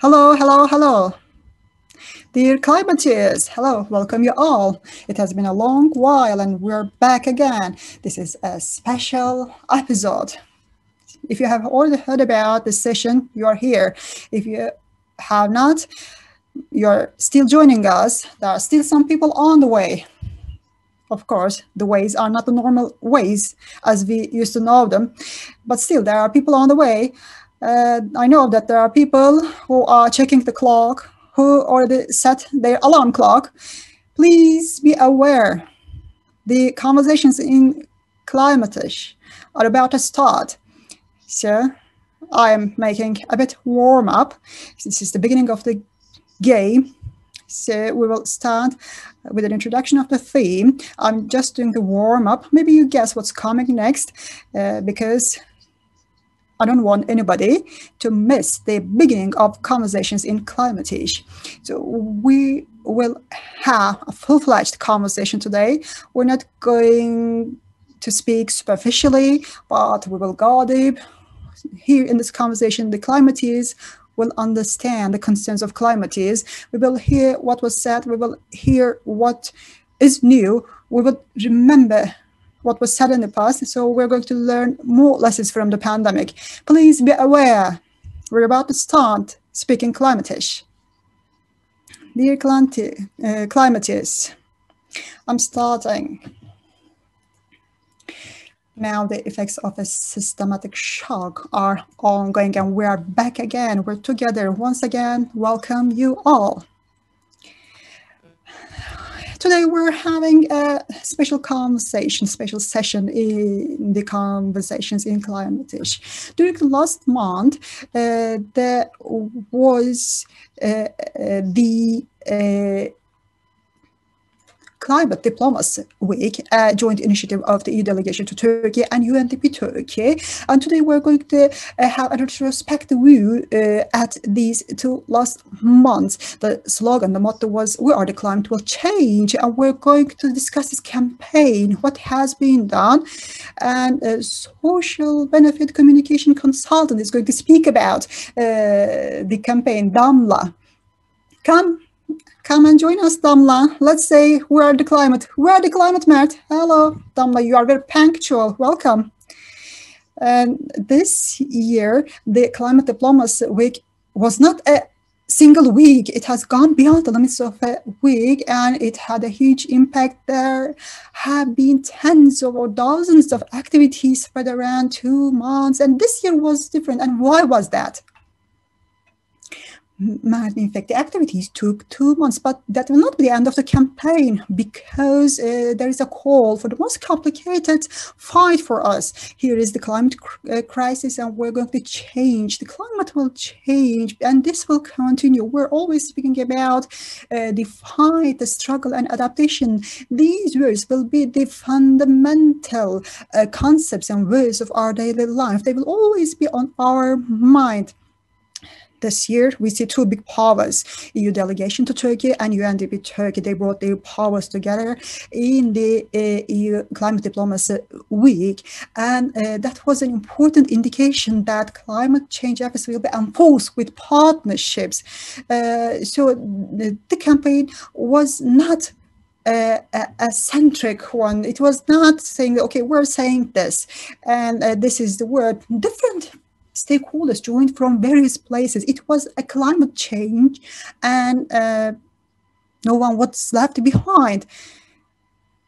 Hello, hello, hello. Dear Climateers, hello, welcome you all. It has been a long while and we're back again. This is a special episode. If you have already heard about this session, you are here. If you have not, you're still joining us. There are still some people on the way. Of course, the ways are not the normal ways as we used to know them, but still, there are people on the way. I know that there are people who are checking the clock, who already set their alarm clock. Please be aware. The conversations in Climatish are about to start. So I am making a bit warm up. This is the beginning of the game. So we will start with an introduction of the theme. I'm just doing the warm up. Maybe you guess what's coming next, because I don't want anybody to miss the beginning of conversations in Climatish. So we will have a full-fledged conversation today. We're not going to speak superficially, but we will go deep. Here in this conversation, the Climateers will understand the concerns of Climateers. We will hear what was said. We will hear what is new. We will remember what was said in the past. So we're going to learn more lessons from the pandemic. Please be aware. We're about to start speaking Climatish. Dear Climateers, I'm starting. Now the effects of a systematic shock are ongoing and we are back again. We're together once again. Welcome you all. Today we're having a special conversation, special session in the conversations in Climatish. During the last month, there was the Climate Diplomacy Week, a joint initiative of the EU delegation to Turkey and UNDP Turkey. And today we're going to have a retrospective view at these two last months. The slogan, the motto was, "We are the climate will change." And we're going to discuss this campaign, what has been done. And a social benefit communication consultant is going to speak about the campaign, Damla. Come and join us, Damla. Let's say we are the climate. We are the climate, Mert. Hello, Damla. You are very punctual. Welcome. And this year, the Climate Diplomacy Week was not a single week. It has gone beyond the limits of a week, and it had a huge impact. There have been tens or dozens of activities spread around 2 months, and this year was different. And why was that? In fact, the activities took 2 months, but that will not be the end of the campaign because there is a call for the most complicated fight for us. Here is the climate crisis, and we're going to change. The climate will change, and this will continue. We're always speaking about the fight, the struggle, and adaptation. These words will be the fundamental concepts and words of our daily life. They will always be on our mind. This year, we see two big powers, EU delegation to Turkey and UNDP Turkey. They brought their powers together in the EU Climate Diplomacy Week. And that was an important indication that climate change efforts will be enforced with partnerships. So the campaign was not a centric one. It was not saying, okay, we're saying this, and this is the word. Different stakeholders joined from various places. It was a climate change, and no one was left behind.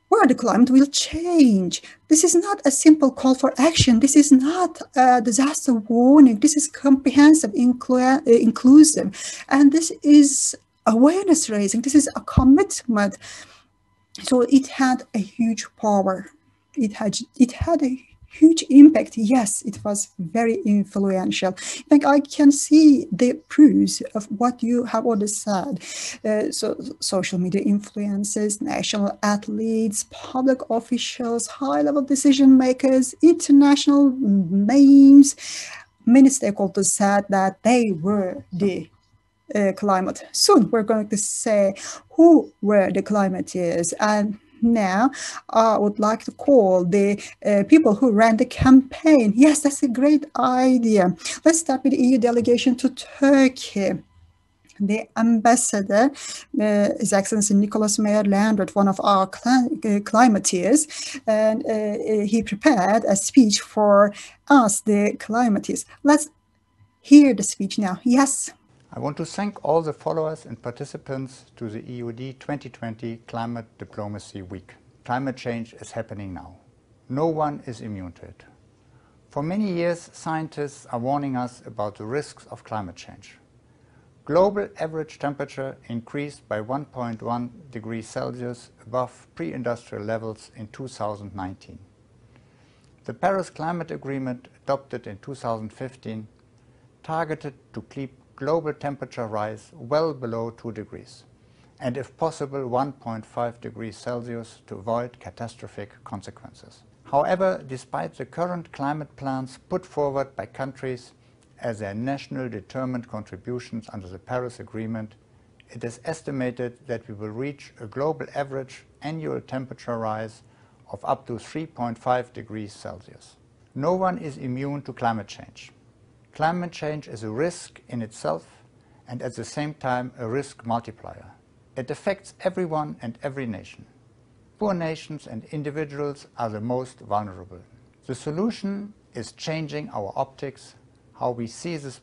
Where the climate will change. This is not a simple call for action. This is not a disaster warning. This is comprehensive, inclusive, and this is awareness raising. This is a commitment. So it had a huge power. It had a huge impact. Yes, it was very influential. In fact, I can see the proofs of what you have already said. So social media influencers, national athletes, public officials, high-level decision makers, international names, many stakeholders said that they were the climate. Soon we're going to say who were the Climateers, and now I would like to call the people who ran the campaign. Yes, that's a great idea. Let's start with the EU delegation to Turkey. The ambassador, His Excellency Nicholas Meyer-Landreth, one of our climateers, and he prepared a speech for us, the climateers. Let's hear the speech now. Yes. I want to thank all the followers and participants to the EUD 2020 Climate Diplomacy Week. Climate change is happening now. No one is immune to it. For many years, scientists are warning us about the risks of climate change. Global average temperature increased by 1.1 degrees Celsius above pre-industrial levels in 2019. The Paris Climate Agreement, adopted in 2015, targeted to keep global temperature rise well below 2 degrees, and if possible 1.5 degrees Celsius to avoid catastrophic consequences. However, despite the current climate plans put forward by countries as their national determined contributions under the Paris Agreement, it is estimated that we will reach a global average annual temperature rise of up to 3.5 degrees Celsius. No one is immune to climate change. Climate change is a risk in itself and at the same time a risk multiplier. It affects everyone and every nation. Poor nations and individuals are the most vulnerable. The solution is changing our optics, how we see this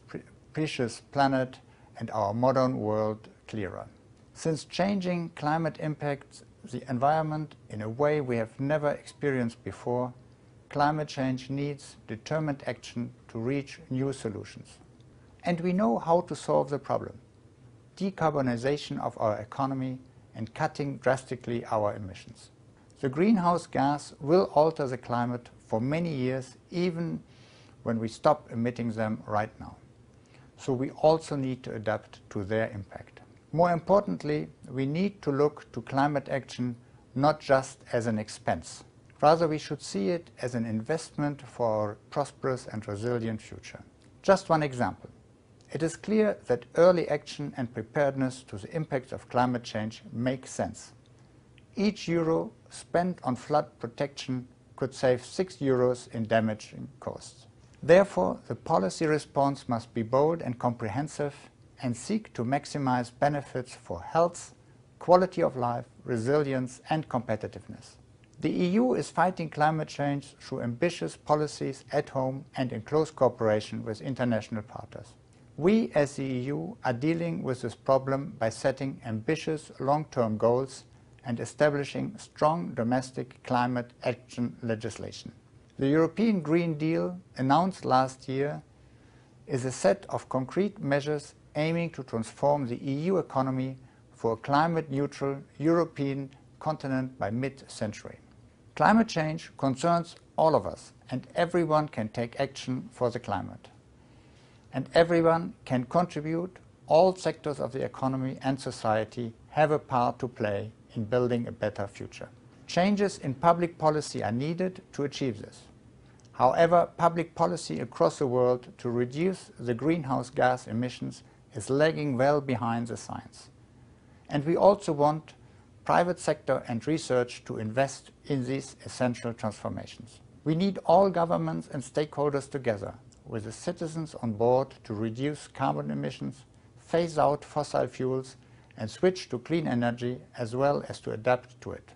precious planet and our modern world clearer. Since changing climate impacts the environment in a way we have never experienced before, climate change needs determined action to reach new solutions. And we know how to solve the problem: decarbonization of our economy and cutting drastically our emissions. The greenhouse gas will alter the climate for many years, even when we stop emitting them right now. So we also need to adapt to their impact. More importantly, we need to look to climate action not just as an expense. Rather, we should see it as an investment for our prosperous and resilient future. Just one example. It is clear that early action and preparedness to the impacts of climate change make sense. Each euro spent on flood protection could save 6 euros in damaging costs. Therefore, the policy response must be bold and comprehensive and seek to maximize benefits for health, quality of life, resilience and competitiveness. The EU is fighting climate change through ambitious policies at home and in close cooperation with international partners. We as the EU are dealing with this problem by setting ambitious long-term goals and establishing strong domestic climate action legislation. The European Green Deal, announced last year, is a set of concrete measures aiming to transform the EU economy for a climate-neutral European continent by mid-century. Climate change concerns all of us, and everyone can take action for the climate. And everyone can contribute. All sectors of the economy and society have a part to play in building a better future. Changes in public policy are needed to achieve this. However, public policy across the world to reduce the greenhouse gas emissions is lagging well behind the science. And we also want private sector and research to invest in these essential transformations. We need all governments and stakeholders together, with the citizens on board, to reduce carbon emissions, phase out fossil fuels and switch to clean energy, as well as to adapt to it.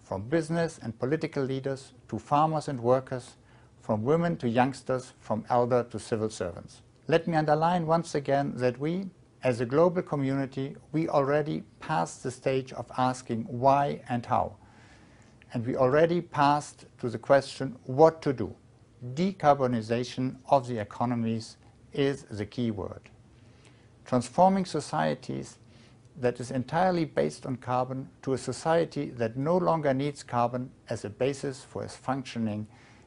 From business and political leaders to farmers and workers, from women to youngsters, from elder to civil servants. Let me underline once again that we, as a global community, we already passed the stage of asking why and how. And we already passed to the question what to do. Decarbonization of the economies is the key word. Transforming societies that is entirely based on carbon to a society that no longer needs carbon as a basis for its functioning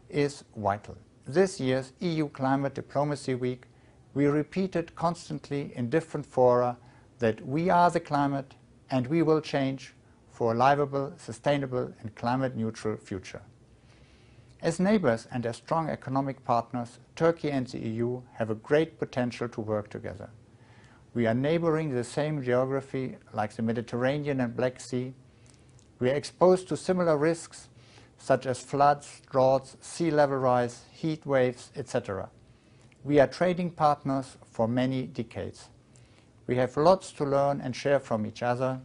is vital. This year's EU Climate Diplomacy Week, we repeated constantly in different fora that we are the climate and we will change for a livable, sustainable and climate-neutral future. As neighbors and as strong economic partners, Turkey and the EU have a great potential to work together. We are neighboring the same geography like the Mediterranean and Black Sea. We are exposed to similar risks such as floods, droughts, sea level rise, heat waves, etc. We are trading partners for many decades. We have lots to learn and share from each other.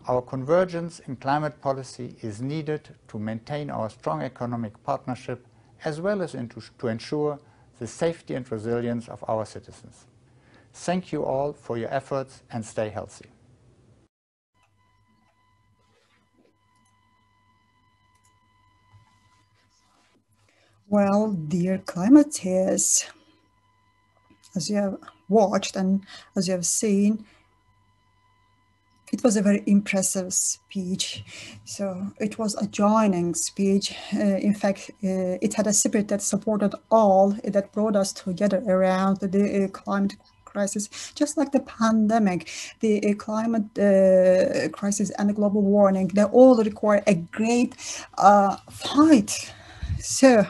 Our convergence in climate policy is needed to maintain our strong economic partnership as well as to ensure the safety and resilience of our citizens. Thank you all for your efforts and stay healthy. Well, dear climateers, as you have watched and as you have seen, it was a very impressive speech. So it was a joining speech. In fact, it had a spirit that supported all, that brought us together around the climate crisis, just like the pandemic, the climate crisis and the global warming. They all require a great fight. So,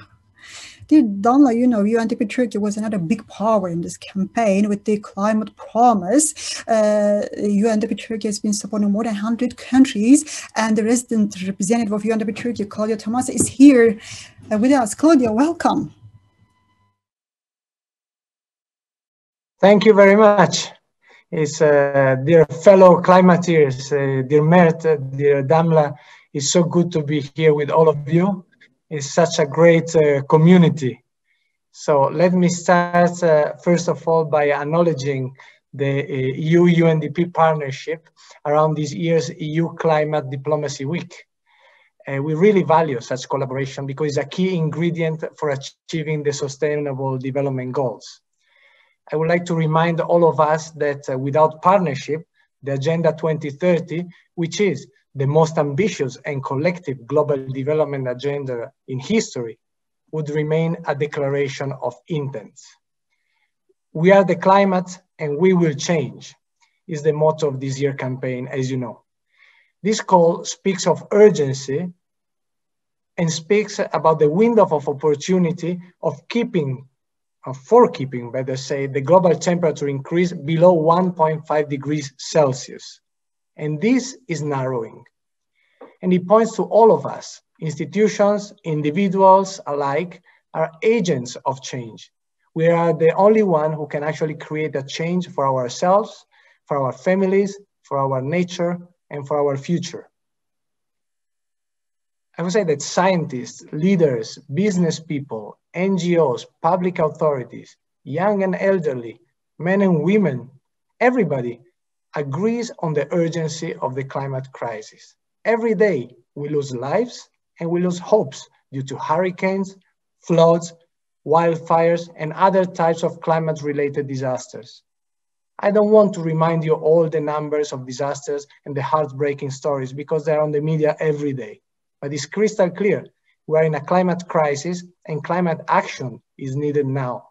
dear Danla, you know, UNDP Turkey was another big power in this campaign with the climate promise. UNDP Turkey has been supporting more than 100 countries, and the resident representative of UNDP Turkey, Claudia Tomasa, is here with us. Claudia, welcome. Thank you very much. It's dear fellow climateers, dear Mert, dear Damla, it's so good to be here with all of you. It's such a great community. So let me start first of all by acknowledging the EU-UNDP partnership around this year's EU Climate Diplomacy Week. We really value such collaboration because it's a key ingredient for achieving the Sustainable Development Goals. I would like to remind all of us that without partnership, the Agenda 2030, which is the most ambitious and collective global development agenda in history, would remain a declaration of intent. We are the climate and we will change, is the motto of this year's campaign, as you know. This call speaks of urgency and speaks about the window of opportunity of keeping, better say, the global temperature increase below 1.5 degrees Celsius. And this is narrowing. And it points to all of us, institutions, individuals alike, are agents of change. We are the only one who can actually create a change for ourselves, for our families, for our nature, and for our future. I would say that scientists, leaders, business people, NGOs, public authorities, young and elderly, men and women, everybody agrees on the urgency of the climate crisis. Every day we lose lives and we lose hopes due to hurricanes, floods, wildfires, and other types of climate-related disasters. I don't want to remind you all the numbers of disasters and the heartbreaking stories because they're on the media every day. But it's crystal clear, we are in a climate crisis and climate action is needed now.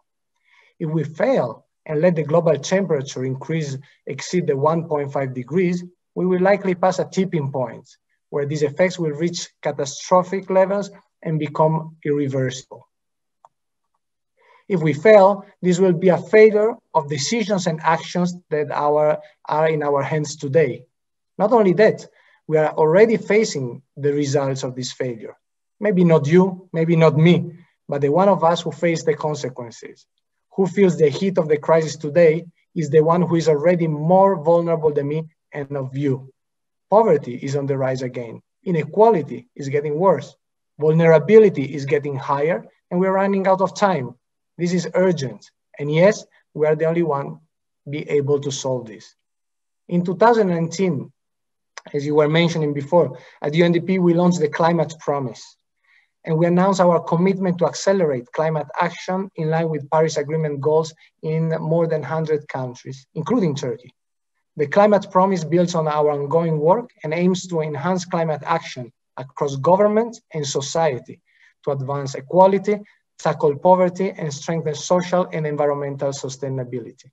If we fail and let the global temperature increase exceed the 1.5 degrees, we will likely pass a tipping point where these effects will reach catastrophic levels and become irreversible. If we fail, this will be a failure of decisions and actions that are in our hands today. Not only that, we are already facing the results of this failure. Maybe not you, maybe not me, but the one of us who face the consequences. Who feels the heat of the crisis today is the one who is already more vulnerable than me and of you. Poverty is on the rise again. Inequality is getting worse. Vulnerability is getting higher, and we're running out of time. This is urgent. And yes, we are the only one be able to solve this. In 2019, as you were mentioning before, at UNDP, we launched the Climate Promise. And we announced our commitment to accelerate climate action in line with Paris Agreement goals in more than 100 countries, including Turkey. The Climate Promise builds on our ongoing work and aims to enhance climate action across government and society to advance equality, tackle poverty, and strengthen social and environmental sustainability.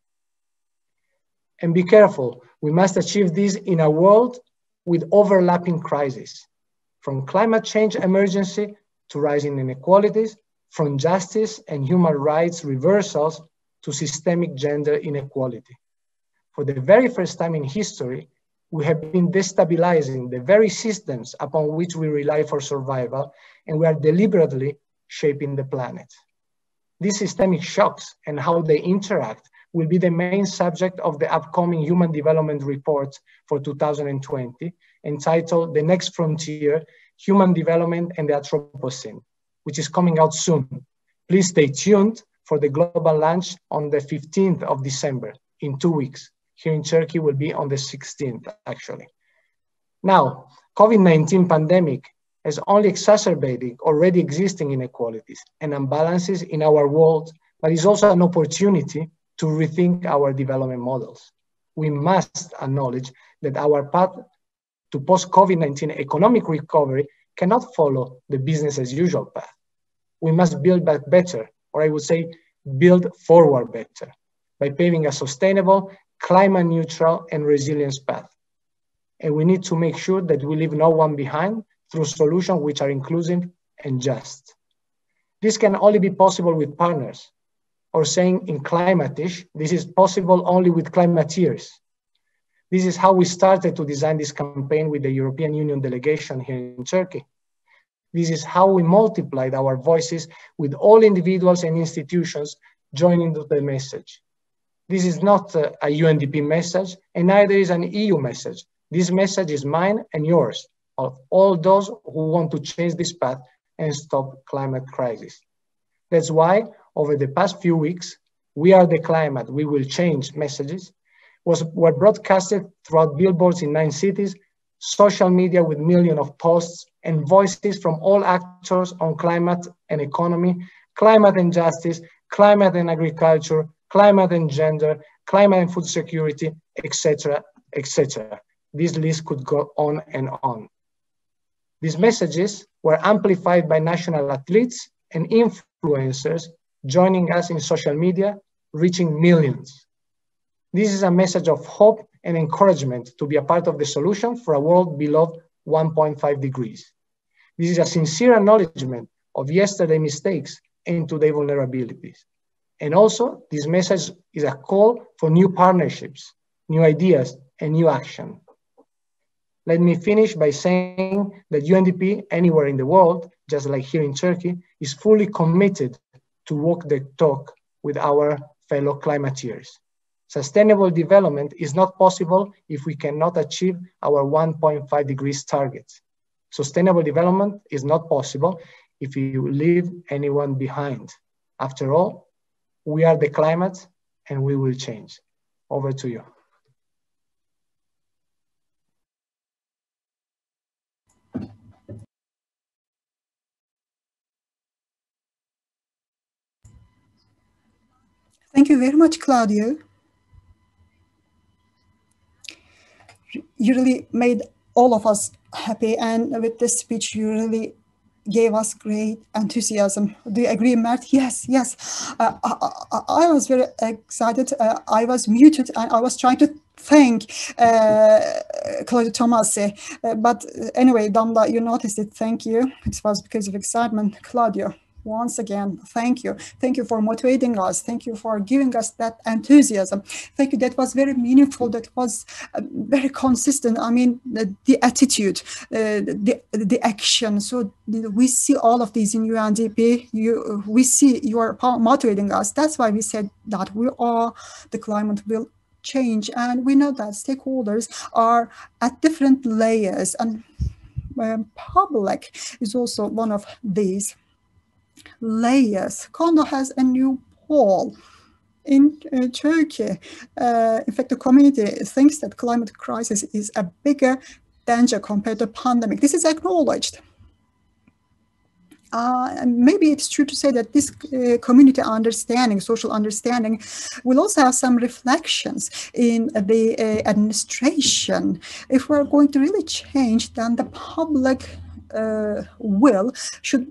And be careful, we must achieve this in a world with overlapping crises, from climate change emergency to rising inequalities, from justice and human rights reversals to systemic gender inequality. For the very first time in history, we have been destabilizing the very systems upon which we rely for survival, and we are deliberately shaping the planet. These systemic shocks and how they interact will be the main subject of the upcoming Human Development Report for 2020, entitled The Next Frontier, Human Development and the Anthropocene, which is coming out soon. Please stay tuned for the global launch on the 15th of December, in 2 weeks. Here in Turkey will be on the 16th, actually. Now, COVID-19 pandemic has only exacerbated already existing inequalities and imbalances in our world, but is also an opportunity to rethink our development models. We must acknowledge that our path to post-COVID-19 economic recovery cannot follow the business as usual path. We must build back better, or I would say build forward better, by paving a sustainable, climate neutral and resilience path. And we need to make sure that we leave no one behind through solutions which are inclusive and just. This can only be possible with partners, or saying in Climate-ish, this is possible only with climateers. This is how we started to design this campaign with the European Union delegation here in Turkey. This is how we multiplied our voices with all individuals and institutions joining the message. This is not a UNDP message, and neither is an EU message. This message is mine and yours, of all those who want to change this path and stop climate crisis. That's why over the past few weeks, We Are the Climate, We Will Change messages were broadcasted throughout billboards in 9 cities, social media with millions of posts, and voices from all actors on climate and economy, climate and justice, climate and agriculture, climate and gender, climate and food security, etc., etc. This list could go on and on. These messages were amplified by national athletes and influencers joining us in social media, reaching millions. This is a message of hope and encouragement to be a part of the solution for a world below 1.5 degrees. This is a sincere acknowledgement of yesterday's mistakes and today's vulnerabilities. And also, this message is a call for new partnerships, new ideas, and new action. Let me finish by saying that UNDP, anywhere in the world, just like here in Turkey, is fully committed to walk the talk with our fellow climateers. Sustainable development is not possible if we cannot achieve our 1.5 degrees target. Sustainable development is not possible if you leave anyone behind. After all, we are the climate and we will change. Over to you. Thank you very much, Claudio. You really made all of us happy, and with this speech, you really gave us great enthusiasm. Do you agree, Mert? Yes, yes. I was very excited. I was muted and I was trying to thank Claudio Tomasi. But anyway, Damla, you noticed it. Thank you. It was because of excitement. Claudio, once again, thank you. Thank you for motivating us. Thank you for giving us that enthusiasm. Thank you. That was very meaningful. That was very consistent. I mean, the attitude, the action. So we see all of these in UNDP. We see you are motivating us. That's why we said that we are the climate will change. And we know that stakeholders are at different layers, and public is also one of these layers. Kondo has a new poll in Turkey. In fact, the community thinks that climate crisis is a bigger danger compared to pandemic. This is acknowledged. Maybe it's true to say that this community understanding, social understanding, will also have some reflections in the administration. If we're going to really change, then the public will should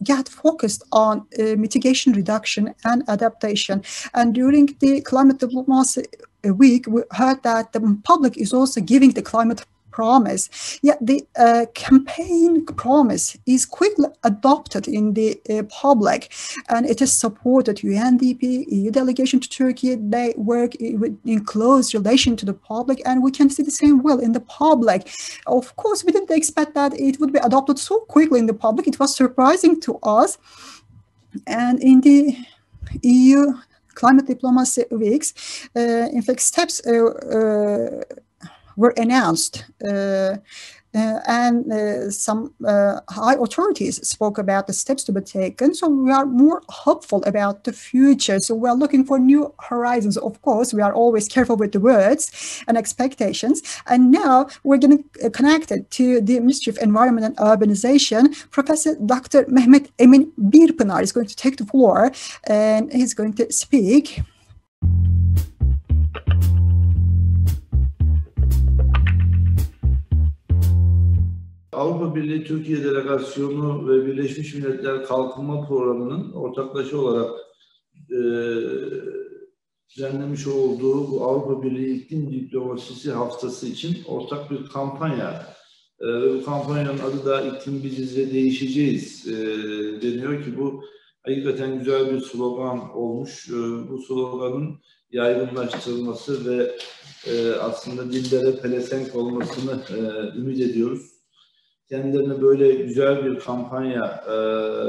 get focused on mitigation, reduction, and adaptation. And during the Climate Diplomacy Week, we heard that the public is also giving the climate promise. Yet the campaign promise is quickly adopted in the public, and it is supported. UNDP, EU delegation to Turkey, they work in close relation to the public, and we can see the same will in the public. Of course, we didn't expect that it would be adopted so quickly in the public. It was surprising to us. And in the EU climate diplomacy weeks, in fact, steps were announced. And some high authorities spoke about the steps to be taken. So we are more hopeful about the future. So we are looking for new horizons. Of course, we are always careful with the words and expectations. And now we're going to connect it to the Ministry of Environment and Urbanization. Professor Dr. Mehmet Emin Birpınar is going to take the floor, and he's going to speak. Avrupa Birliği Türkiye Delegasyonu ve Birleşmiş Milletler Kalkınma Programı'nın ortaklaşa olarak düzenlemiş olduğu bu Avrupa Birliği İklim Diplomasisi Haftası için ortak bir kampanya. Bu kampanyanın adı da İklim Biziz ve Değişeceğiz deniyor ki bu hakikaten güzel bir slogan olmuş. Bu sloganın yaygınlaştırılması ve aslında dillere pelesenk olmasını ümit ediyoruz. Kendilerine böyle güzel bir kampanya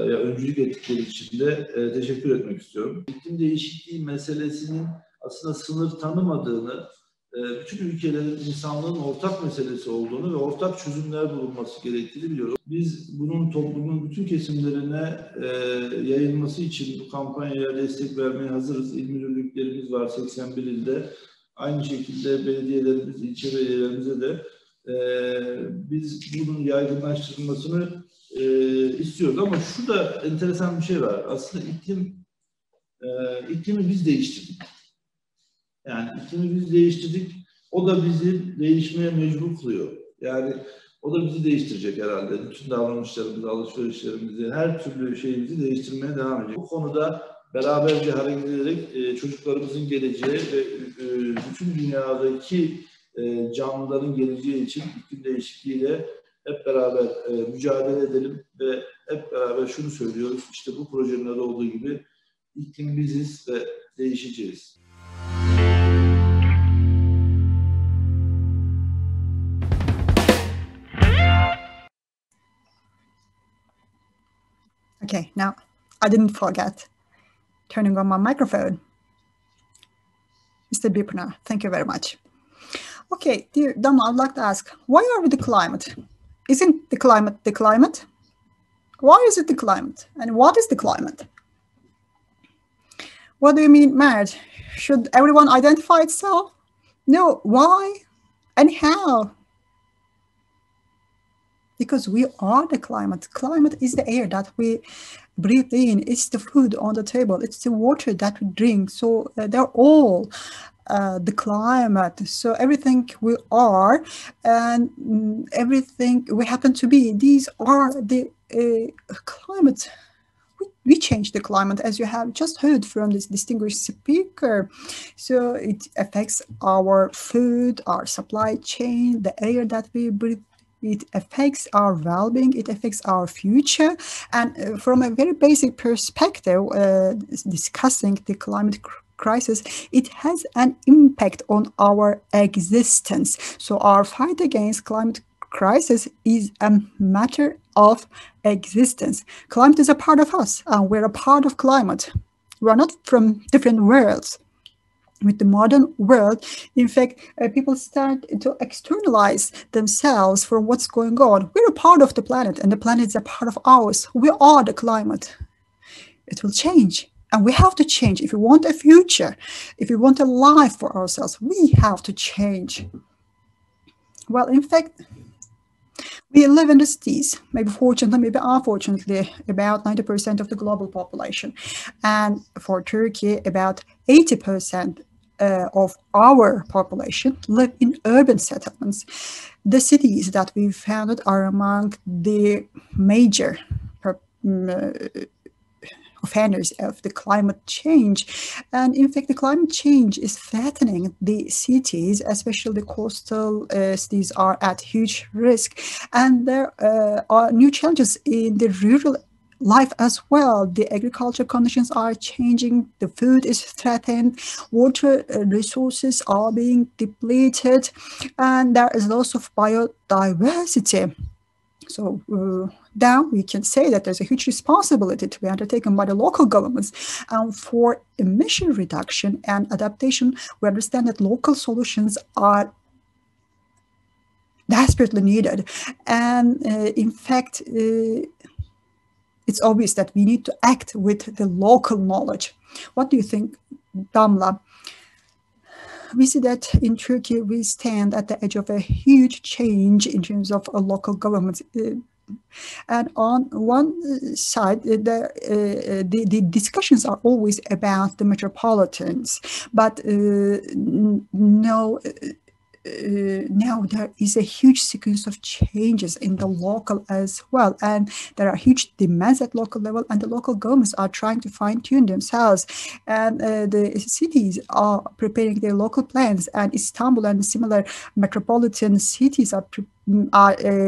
öncülük ettikleri için de teşekkür etmek istiyorum. İklim değişikliği meselesinin aslında sınır tanımadığını, bütün ülkelerin insanlığın ortak meselesi olduğunu ve ortak çözümler bulunması gerektiğini biliyoruz. Biz bunun toplumun bütün kesimlerine yayılması için bu kampanyaya destek vermeye hazırız. İl müdürlüklerimiz var 81 ilde. Aynı şekilde belediyelerimiz, ilçe belediyelerimize de biz bunun yaygınlaştırılmasını istiyoruz. Ama şurada enteresan bir şey var. Aslında iklimi biz değiştirdik. Yani iklimi biz değiştirdik. O da bizi değişmeye mecbur kılıyor. Yani o da bizi değiştirecek herhalde. Bütün davranışlarımızı, alışverişlerimizi, her türlü şeyimizi değiştirmeye devam edecek. Bu konuda beraberce hareket ederek çocuklarımızın geleceği ve bütün dünyadaki canlıların geleceği için iklim değişikliğiyle hep beraber mücadele edelim ve hep beraber şunu söylüyoruz. İşte bu projenin adı olduğu gibi iklim biziz ve değişeceğiz. Okay, now I didn't forget turning on my microphone. Mr. Birpınar, thank you very much. Okay, dear Damla, I'd like to ask, why are we the climate? Isn't the climate the climate? Why is it the climate? And what is the climate? What do you mean, Mert? Should everyone identify itself? No, why and how? Because we are the climate. Climate is the air that we breathe in. It's the food on the table. It's the water that we drink. So they're all the climate. So everything we are and everything we happen to be, these are the climate. We change the climate, as you have just heard from this distinguished speaker. So it affects our food, our supply chain, the air that we breathe. It affects our well-being, it affects our future. And from a very basic perspective, discussing the climate crisis, it has an impact on our existence. So our fight against climate crisis is a matter of existence. Climate is a part of us, and we're a part of climate. We are not from different worlds. With the modern world, in fact, people start to externalize themselves from what's going on. We're a part of the planet, and the planet is a part of ours. We are the climate. It will change, and we have to change. If we want a future, if we want a life for ourselves, we have to change. Well, in fact, we live in the cities, maybe fortunately, maybe unfortunately, about 90% of the global population. And for Turkey, about 80% of our population live in urban settlements. The cities that we've founded are among the major offenders of the climate change. And in fact, the climate change is threatening the cities, especially the coastal cities are at huge risk. And there are new challenges in the rural life as well. The agriculture conditions are changing, the food is threatened, water resources are being depleted, and there is loss of biodiversity. So now we can say that there's a huge responsibility to be undertaken by the local governments. For emission reduction and adaptation, we understand that local solutions are desperately needed. And in fact, it's obvious that we need to act with the local knowledge. What do you think, Damla? We see that in Turkey, we stand at the edge of a huge change in terms of local government. And on one side, the discussions are always about the metropolitans, but now there is a huge sequence of changes in the local as well, and there are huge demands at local level, and the local governments are trying to fine-tune themselves, and the cities are preparing their local plans, and Istanbul and similar metropolitan cities are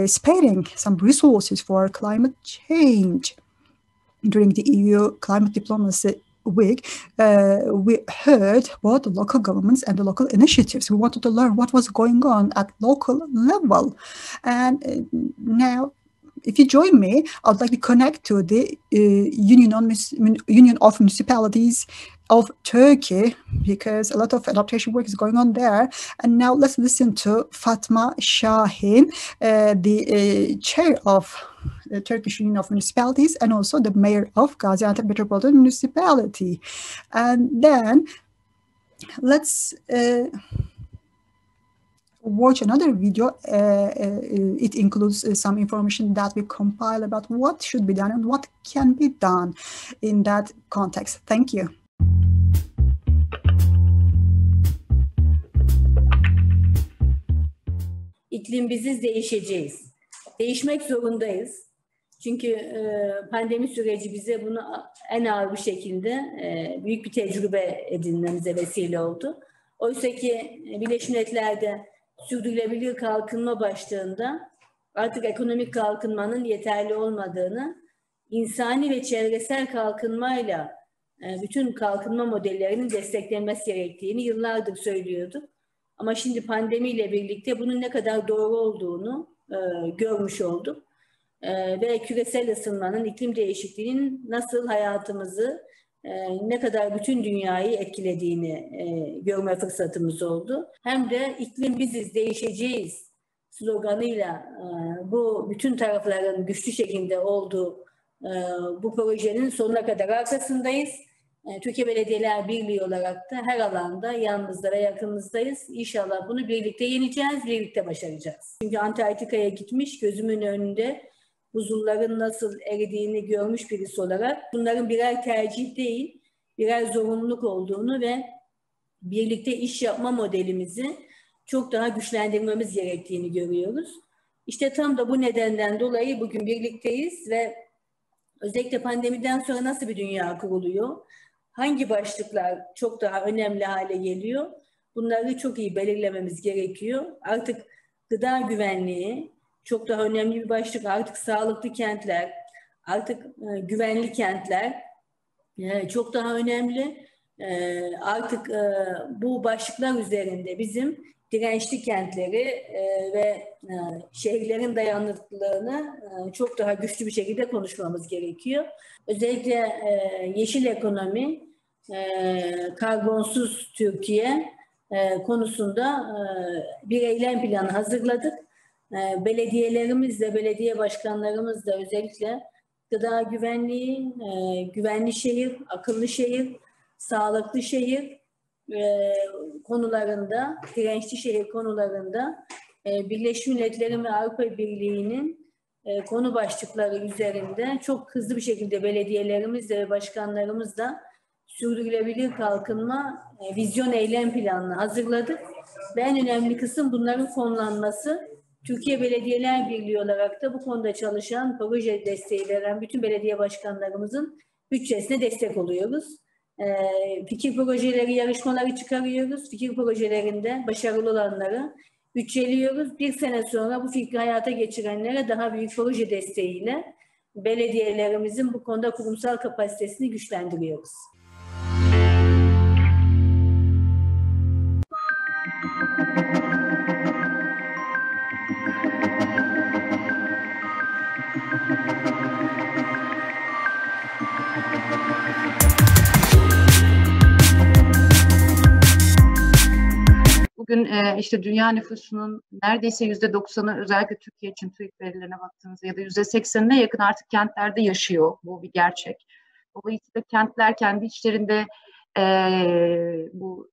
sparing some resources for climate change. During the EU Climate Diplomacy Week, we heard about the local governments and the local initiatives. We wanted to learn what was going on at local level. And now, if you join me, I'd like to connect to the Union of Municipalities of Turkey, because a lot of adaptation work is going on there. And now let's listen to Fatma Şahin, the chair of the Turkish Union of Municipalities and also the mayor of Gaziantep Metropolitan Municipality. And then let's watch another video. It includes some information that we compile about what should be done and what can be done in that context. Thank you. İklim biziz, değişeceğiz. Değişmek zorundayız. Çünkü pandemi süreci bize bunu en ağır bir şekilde büyük bir tecrübe edinmemize vesile oldu. Oysa ki Birleşmiş Milletler'de sürdürülebilir kalkınma başlığında artık ekonomik kalkınmanın yeterli olmadığını, insani ve çevresel kalkınmayla bütün kalkınma modellerinin desteklenmesi gerektiğini yıllardır söylüyorduk. Ama şimdi pandemiyle birlikte bunun ne kadar doğru olduğunu görmüş olduk. Ve küresel ısınmanın, iklim değişikliğinin nasıl hayatımızı, ne kadar bütün dünyayı etkilediğini görme fırsatımız oldu. Hem de iklim biziz, değişeceğiz sloganıyla bu bütün tarafların güçlü şekilde olduğu bu projenin sonuna kadar arkasındayız. Türkiye Belediyeler Birliği olarak da her alanda yanınızda ve yakınızdayız. İnşallah bunu birlikte yeneceğiz, birlikte başaracağız. Çünkü Antarktika'ya gitmiş, gözümün önünde buzulların nasıl eridiğini görmüş birisi olarak bunların birer tercih değil, birer zorunluluk olduğunu ve birlikte iş yapma modelimizi çok daha güçlendirmemiz gerektiğini görüyoruz. İşte tam da bu nedenden dolayı bugün birlikteyiz ve özellikle pandemiden sonra nasıl bir dünya kuruluyor? Hangi başlıklar çok daha önemli hale geliyor? Bunları çok iyi belirlememiz gerekiyor. Artık gıda güvenliği çok daha önemli bir başlık. Artık sağlıklı kentler, artık güvenli kentler çok daha önemli. Artık bu başlıklar üzerinde bizim dirençli kentleri ve şehirlerin dayanıklılığını çok daha güçlü bir şekilde konuşmamız gerekiyor. Özellikle yeşil ekonomi, karbonsuz Türkiye konusunda bir eylem planı hazırladık. Belediyelerimizle, belediye başkanlarımızla özellikle gıda güvenliği, güvenli şehir, akıllı şehir, sağlıklı şehir konularında, dirençli şehir konularında Birleşmiş Milletler'in ve Avrupa Birliği'nin konu başlıkları üzerinde çok hızlı bir şekilde belediyelerimizle ve başkanlarımızla sürdürülebilir kalkınma vizyon eylem planını hazırladık. Ve en önemli kısım bunların fonlanması. Türkiye Belediyeler Birliği olarak da bu konuda çalışan, proje desteği veren bütün belediye başkanlarımızın bütçesine destek oluyoruz. Fikir projeleri, yarışmaları çıkarıyoruz. Fikir projelerinde başarılı olanları bütçeliyoruz. Bir sene sonra bu fikri hayata geçirenlere daha büyük proje desteğiyle belediyelerimizin bu konuda kurumsal kapasitesini güçlendiriyoruz. bugün işte dünya nüfusunun neredeyse %90'ı, özellikle Türkiye için TÜİK verilerine baktığınızda, ya da %80'ine yakın artık kentlerde yaşıyor. Bu bir gerçek. Dolayısıyla kentler kendi içlerinde bu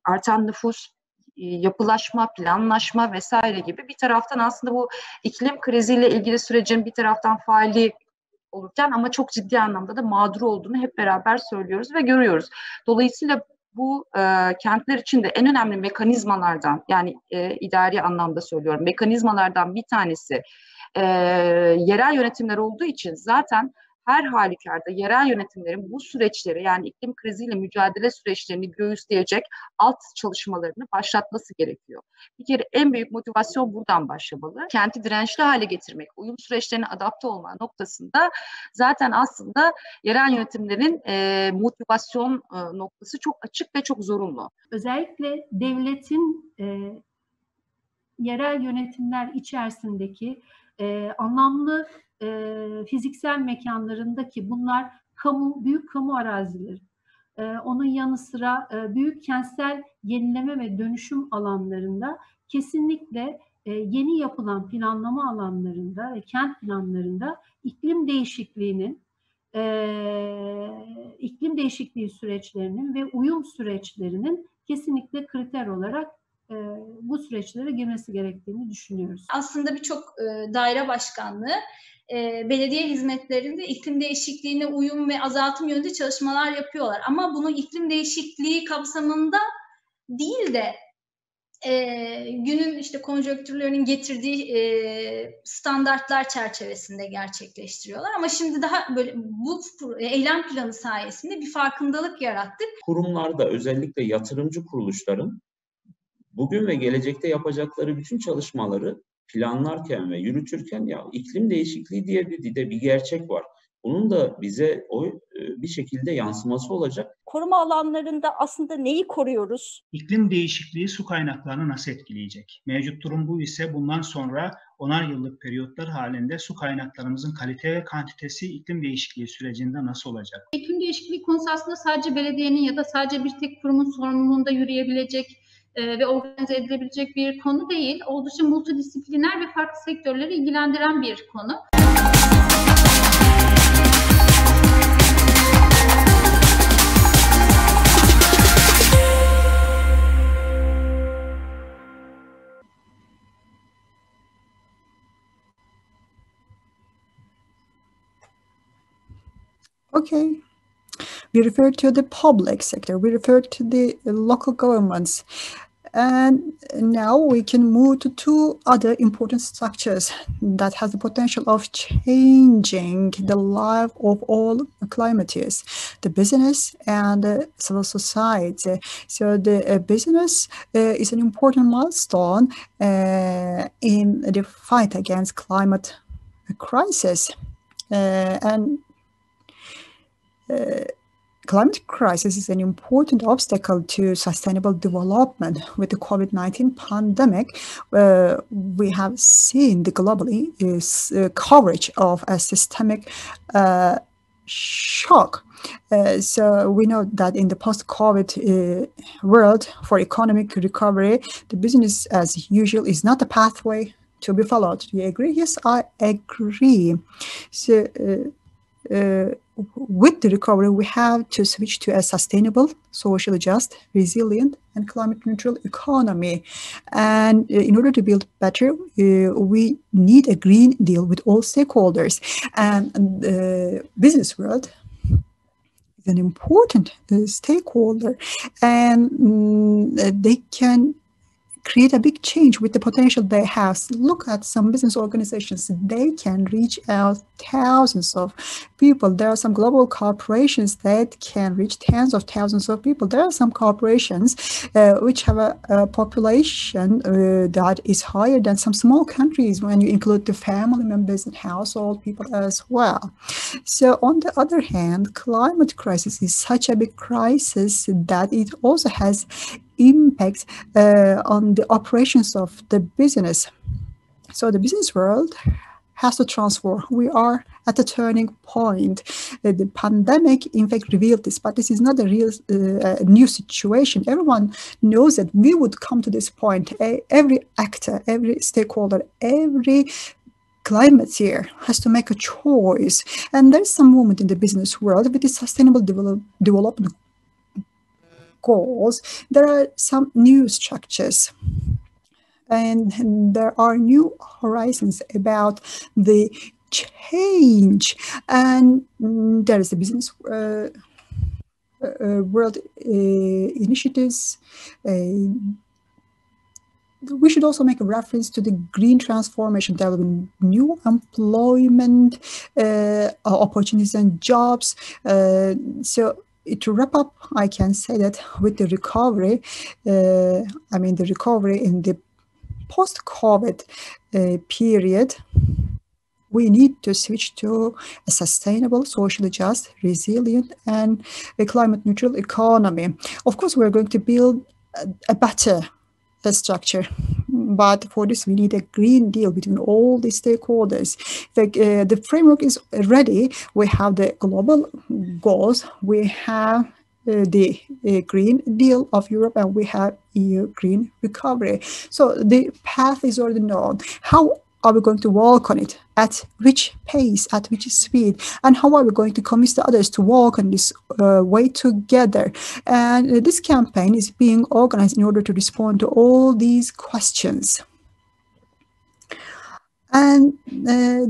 artan nüfus, yapılaşma, planlaşma vesaire gibi bir taraftan aslında bu iklim kriziyle ilgili sürecin bir taraftan faali olurken ama çok ciddi anlamda da mağdur olduğunu hep beraber söylüyoruz ve görüyoruz. Dolayısıyla bu kentler için de en önemli mekanizmalardan, yani idari anlamda söylüyorum, mekanizmalardan bir tanesi yerel yönetimler olduğu için zaten her halükarda yerel yönetimlerin bu süreçleri, yani iklim kriziyle mücadele süreçlerini göğüsleyecek alt çalışmalarını başlatması gerekiyor. Bir kere en büyük motivasyon buradan başlamalı. Kenti dirençli hale getirmek, uyum süreçlerine adapte olma noktasında zaten aslında yerel yönetimlerin motivasyon noktası çok açık ve çok zorunlu. Özellikle devletin yerel yönetimler içerisindeki anlamlı fiziksel mekanlarındaki bunlar büyük kamu arazileri. Onun yanı sıra büyük kentsel yenileme ve dönüşüm alanlarında kesinlikle yeni yapılan planlama alanlarında ve kent planlarında iklim değişikliği süreçlerinin ve uyum süreçlerinin kesinlikle kriter olarak bu süreçlere girmesi gerektiğini düşünüyoruz. Aslında birçok daire başkanlığı belediye hizmetlerinde iklim değişikliğine uyum ve azaltım yönünde çalışmalar yapıyorlar. Ama bunu iklim değişikliği kapsamında değil de günün işte konjonktürlerinin getirdiği standartlar çerçevesinde gerçekleştiriyorlar. Ama şimdi daha böyle bu eylem planı sayesinde bir farkındalık yarattık. Kurumlarda, özellikle yatırımcı kuruluşların bugün ve gelecekte yapacakları bütün çalışmaları planlarken ve yürütürken ya iklim değişikliği diye bir gerçek var. Bunun da bize bir şekilde yansıması olacak. Koruma alanlarında aslında neyi koruyoruz? İklim değişikliği su kaynaklarını nasıl etkileyecek? Mevcut durum bu ise bundan sonra 10'ar yıllık periyotlar halinde su kaynaklarımızın kalite ve kantitesi iklim değişikliği sürecinde nasıl olacak? İklim değişikliği konusu aslında sadece belediyenin ya da sadece bir tek kurumun sorumluluğunda yürüyebilecek ve organize edilebilecek bir konu değil. Oldukça multidisipliner ve farklı sektörleri ilgilendiren bir konu. Okay. We refer to the public sector, we refer to the local governments. And now we can move to two other important structures that has the potential of changing the life of all climates, the business and the civil society. So the business is an important milestone in the fight against climate crisis. Climate crisis is an important obstacle to sustainable development. With the COVID-19 pandemic, we have seen the globally coverage of a systemic shock. So we know that in the post-COVID world, for economic recovery, the business as usual is not a pathway to be followed. Do you agree? Yes, I agree. So with the recovery, we have to switch to a sustainable, socially just, resilient, and climate-neutral economy. And in order to build better, we need a Green Deal with all stakeholders. And the business world is an important stakeholder, and they can create a big change with the potential they have. So look at some business organizations. They can reach out thousands of people. There are some global corporations that can reach tens of thousands of people. There are some corporations which have a population that is higher than some small countries when you include the family members and household people as well. So on the other hand, climate crisis is such a big crisis that it also has impact on the operations of the business. So the business world has to transform. We are at a turning point. The pandemic, in fact, revealed this, but this is not a real new situation. Everyone knows that we would come to this point. Every actor, every stakeholder, every climateer has to make a choice. And there's some movement in the business world with the sustainable development goals. There are some new structures. And there are new horizons about the change. And there is the business world initiatives. We should also make a reference to the green transformation. There will be new employment opportunities and jobs. So to wrap up, I can say that with the recovery, the recovery in the post-COVID period, we need to switch to a sustainable, socially just, resilient, and a climate-neutral economy. Of course, we're going to build a better structure, but for this, we need a green deal between all the stakeholders. The framework is ready. We have the global goals. We have the Green Deal of Europe, and we have EU Green Recovery. So the path is already known. How are we going to walk on it? At which pace? At which speed? And how are we going to convince the others to walk on this way together? And this campaign is being organized in order to respond to all these questions. And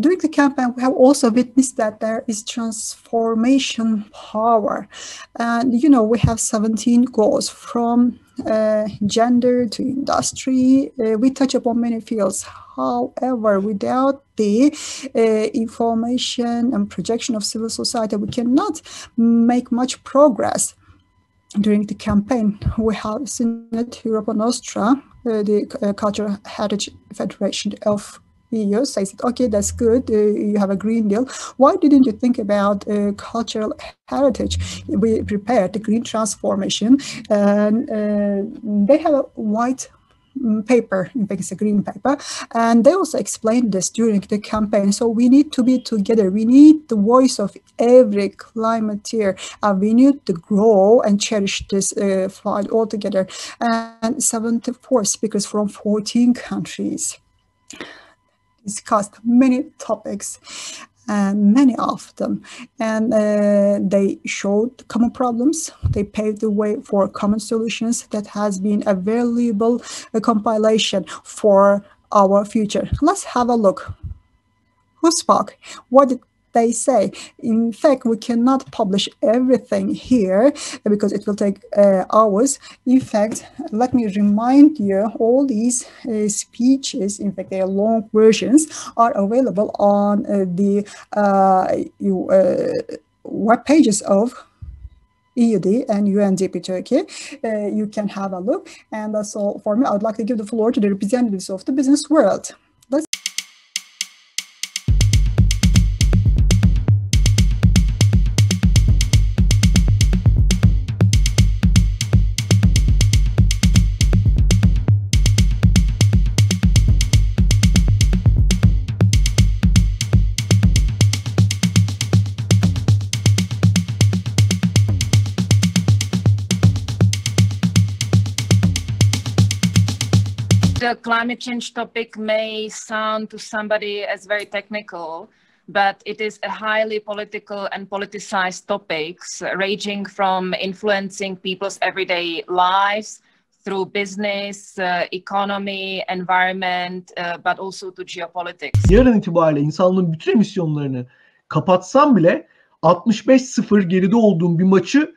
during the campaign, we have also witnessed that there is transformation power. And, you know, we have 17 goals from gender to industry. We touch upon many fields. However, without the information and projection of civil society, we cannot make much progress. During the campaign, we have seen that Europa Nostra, the Cultural Heritage Federation of EU, says, okay, that's good, you have a Green Deal. Why didn't you think about cultural heritage? We prepared the green transformation, and they have a white paper, in fact it's a green paper, and they also explained this during the campaign. So we need to be together. We need the voice of every climateer, and we need to grow and cherish this fight all together. And 74 speakers from 14 countries discussed many topics, many of them, and they showed common problems. They paved the way for common solutions. That has been a valuable compilation for our future. Let's have a look. Who spoke? What did they say? In fact, we cannot publish everything here because it will take hours. In fact, let me remind you, all these speeches, in fact, their long versions are available on the web pages of EUD and UNDP Turkey. You can have a look. And that's all for me. I would like to give the floor to the representatives of the business world. The climate change topic may sound to somebody as very technical, but it is a highly political and politicized topics, ranging from influencing people's everyday lives through business, economy, environment, but also to geopolitics. Yarın itibariyle insanlığın bütün emisyonlarını kapatsam bile 65-0 geride olduğum bir maçı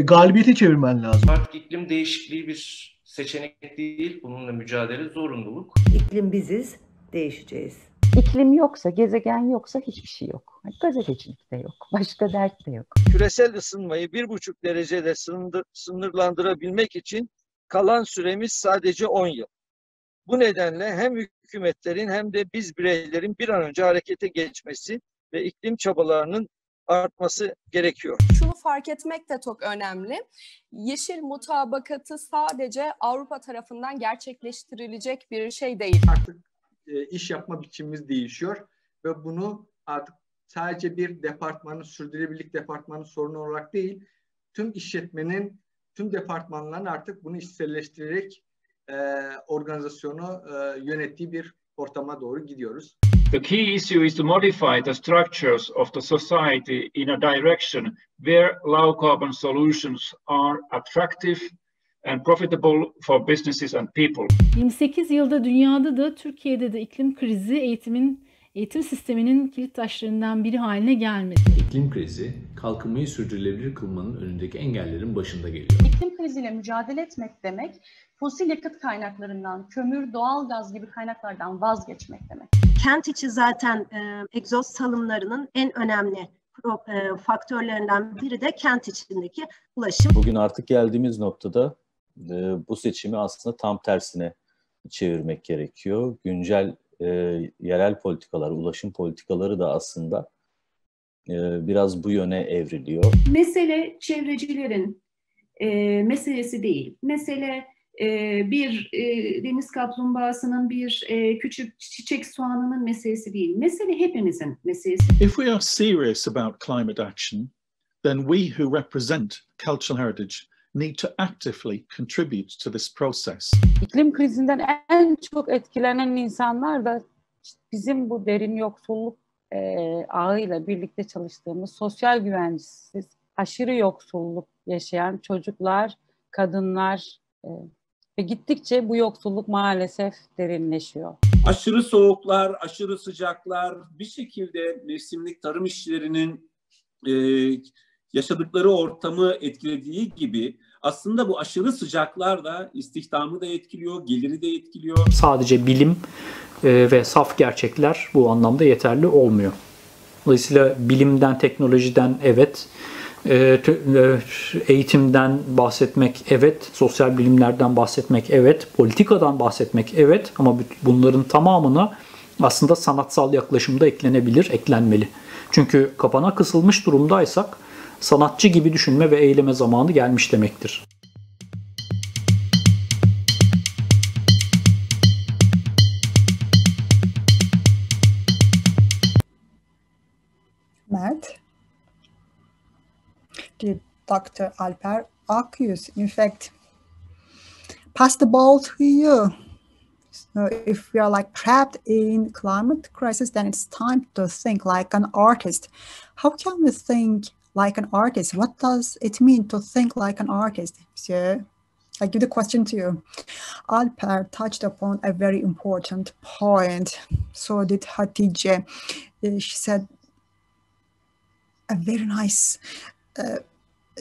galibiyete çevirmen lazım. Artık iklim değişikliği bir seçenek değil, bununla mücadele zorunluluk. İklim biziz, değişeceğiz. İklim yoksa, gezegen yoksa hiçbir şey yok. Gazetecilik de yok, başka dert de yok. Küresel ısınmayı 1,5 derecede sınırlandırabilmek için kalan süremiz sadece 10 yıl. Bu nedenle hem hükümetlerin hem de biz bireylerin bir an önce harekete geçmesi ve iklim çabalarının artması gerekiyor. Şunu fark etmek de çok önemli. Yeşil mutabakatı sadece Avrupa tarafından gerçekleştirilecek bir şey değil. Artık iş yapma biçimimiz değişiyor ve bunu artık sadece bir departmanın, sürdürülebilirlik departmanının sorunu olarak değil, tüm işletmenin, tüm departmanların artık bunu içselleştirerek organizasyonu yönettiği bir ortama doğru gidiyoruz. The key issue is to modify the structures of the society in a direction where low carbon solutions are attractive and profitable for businesses and people. 28 yılda dünyada da Türkiye'de de iklim krizi eğitim sisteminin kilit taşlarından biri haline gelmedi. İklim krizi, kalkınmayı sürdürülebilir kılmanın önündeki engellerin başında geliyor. İklim kriziyle mücadele etmek demek, fosil yakıt kaynaklarından, kömür, doğalgaz gibi kaynaklardan vazgeçmek demek. Kent içi zaten egzoz salımlarının en önemli faktörlerinden biri de kent içindeki ulaşım. Bugün artık geldiğimiz noktada bu seçimi aslında tam tersine çevirmek gerekiyor. Güncel yerel politikalar, ulaşım politikaları da aslında biraz bu yöne evriliyor. Mesele çevrecilerin meselesi değil. Mesele bir deniz kaplumbağasının, bir küçük çiçek soğanının meselesi değil. Mesele hepimizin meselesi. If we are serious about climate action, then we who represent cultural heritage need to actively contribute to this process. İklim krizinden en çok etkilenen insanlar da bizim bu derin yoksulluk ağıyla birlikte çalıştığımız sosyal güvencesiz, aşırı yoksulluk yaşayan çocuklar, kadınlar ve gittikçe bu yoksulluk maalesef derinleşiyor. Aşırı soğuklar, aşırı sıcaklar bir şekilde mevsimlik tarım işçilerinin yaşadıkları ortamı etkilediği gibi aslında bu aşırı sıcaklar da istihdamı da etkiliyor, geliri de etkiliyor. Sadece bilim ve saf gerçekler bu anlamda yeterli olmuyor. Dolayısıyla bilimden, teknolojiden evet, eğitimden bahsetmek evet, sosyal bilimlerden bahsetmek evet, politikadan bahsetmek evet ama bunların tamamına aslında sanatsal yaklaşımda eklenebilir, eklenmeli. Çünkü kapana kısılmış durumdaysak sanatçı gibi düşünme ve eyleme zamanı gelmiş demektir. Mert, Dr. Alper Akyüz, in fact, pass the ball to you. So if we are like trapped in climate crisis, then it's time to think like an artist. How can we think like an artist? What does it mean to think like an artist? So I give the question to you. Alper touched upon a very important point. So did Hatice. She said a very nice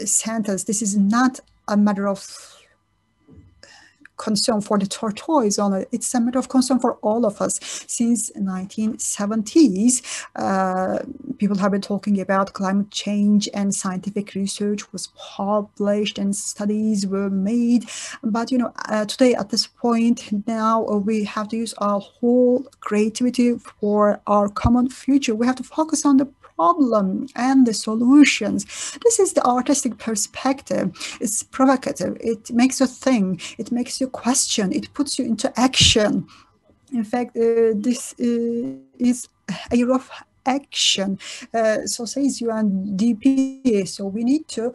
sentence. This is not a matter of concern for the tortoise only. It's a matter of concern for all of us. Since 1970s, people have been talking about climate change and scientific research was published and studies were made. But, you know, today at this point now, we have to use our whole creativity for our common future. We have to focus on the problem and the solutions. This is the artistic perspective. It's provocative. It makes you think. It makes you question. It puts you into action. In fact, this is a year of action. So says UNDP. So we need to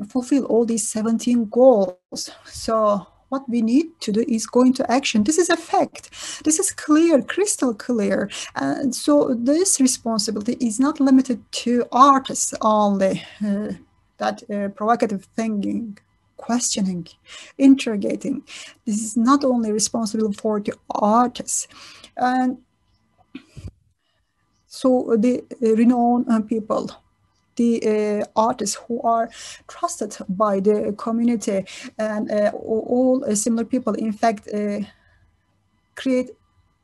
fulfill all these 17 goals. So what we need to do is go into action. This is a fact. This is clear, crystal clear. And so this responsibility is not limited to artists only. That provocative thinking, questioning, interrogating. This is not only responsible for the artists. And so the renowned people, the artists who are trusted by the community and all similar people, in fact, create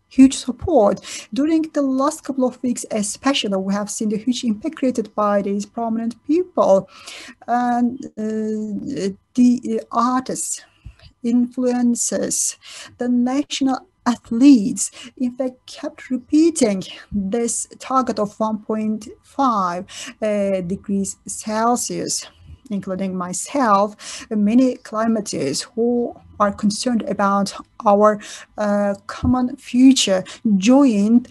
huge support. During the last couple of weeks, especially, we have seen the huge impact created by these prominent people. And the artists, influencers, the national athletes, in fact, kept repeating this target of 1.5 degrees Celsius. including myself, many climatists who are concerned about our common future joined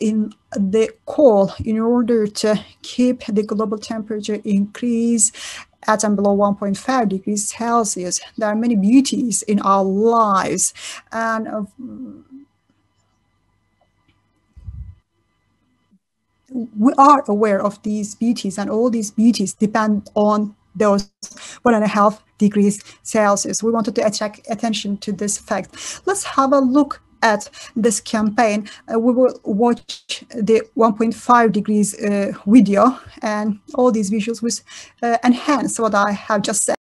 in the call in order to keep the global temperature increase at and below 1.5 degrees Celsius. There are many beauties in our lives, and we are aware of these beauties, and all these beauties depend on those 1.5 degrees Celsius. We wanted to attract attention to this fact. Let's have a look at this campaign. We will watch the 1.5 degrees video, and all these visuals will enhance what I have just said.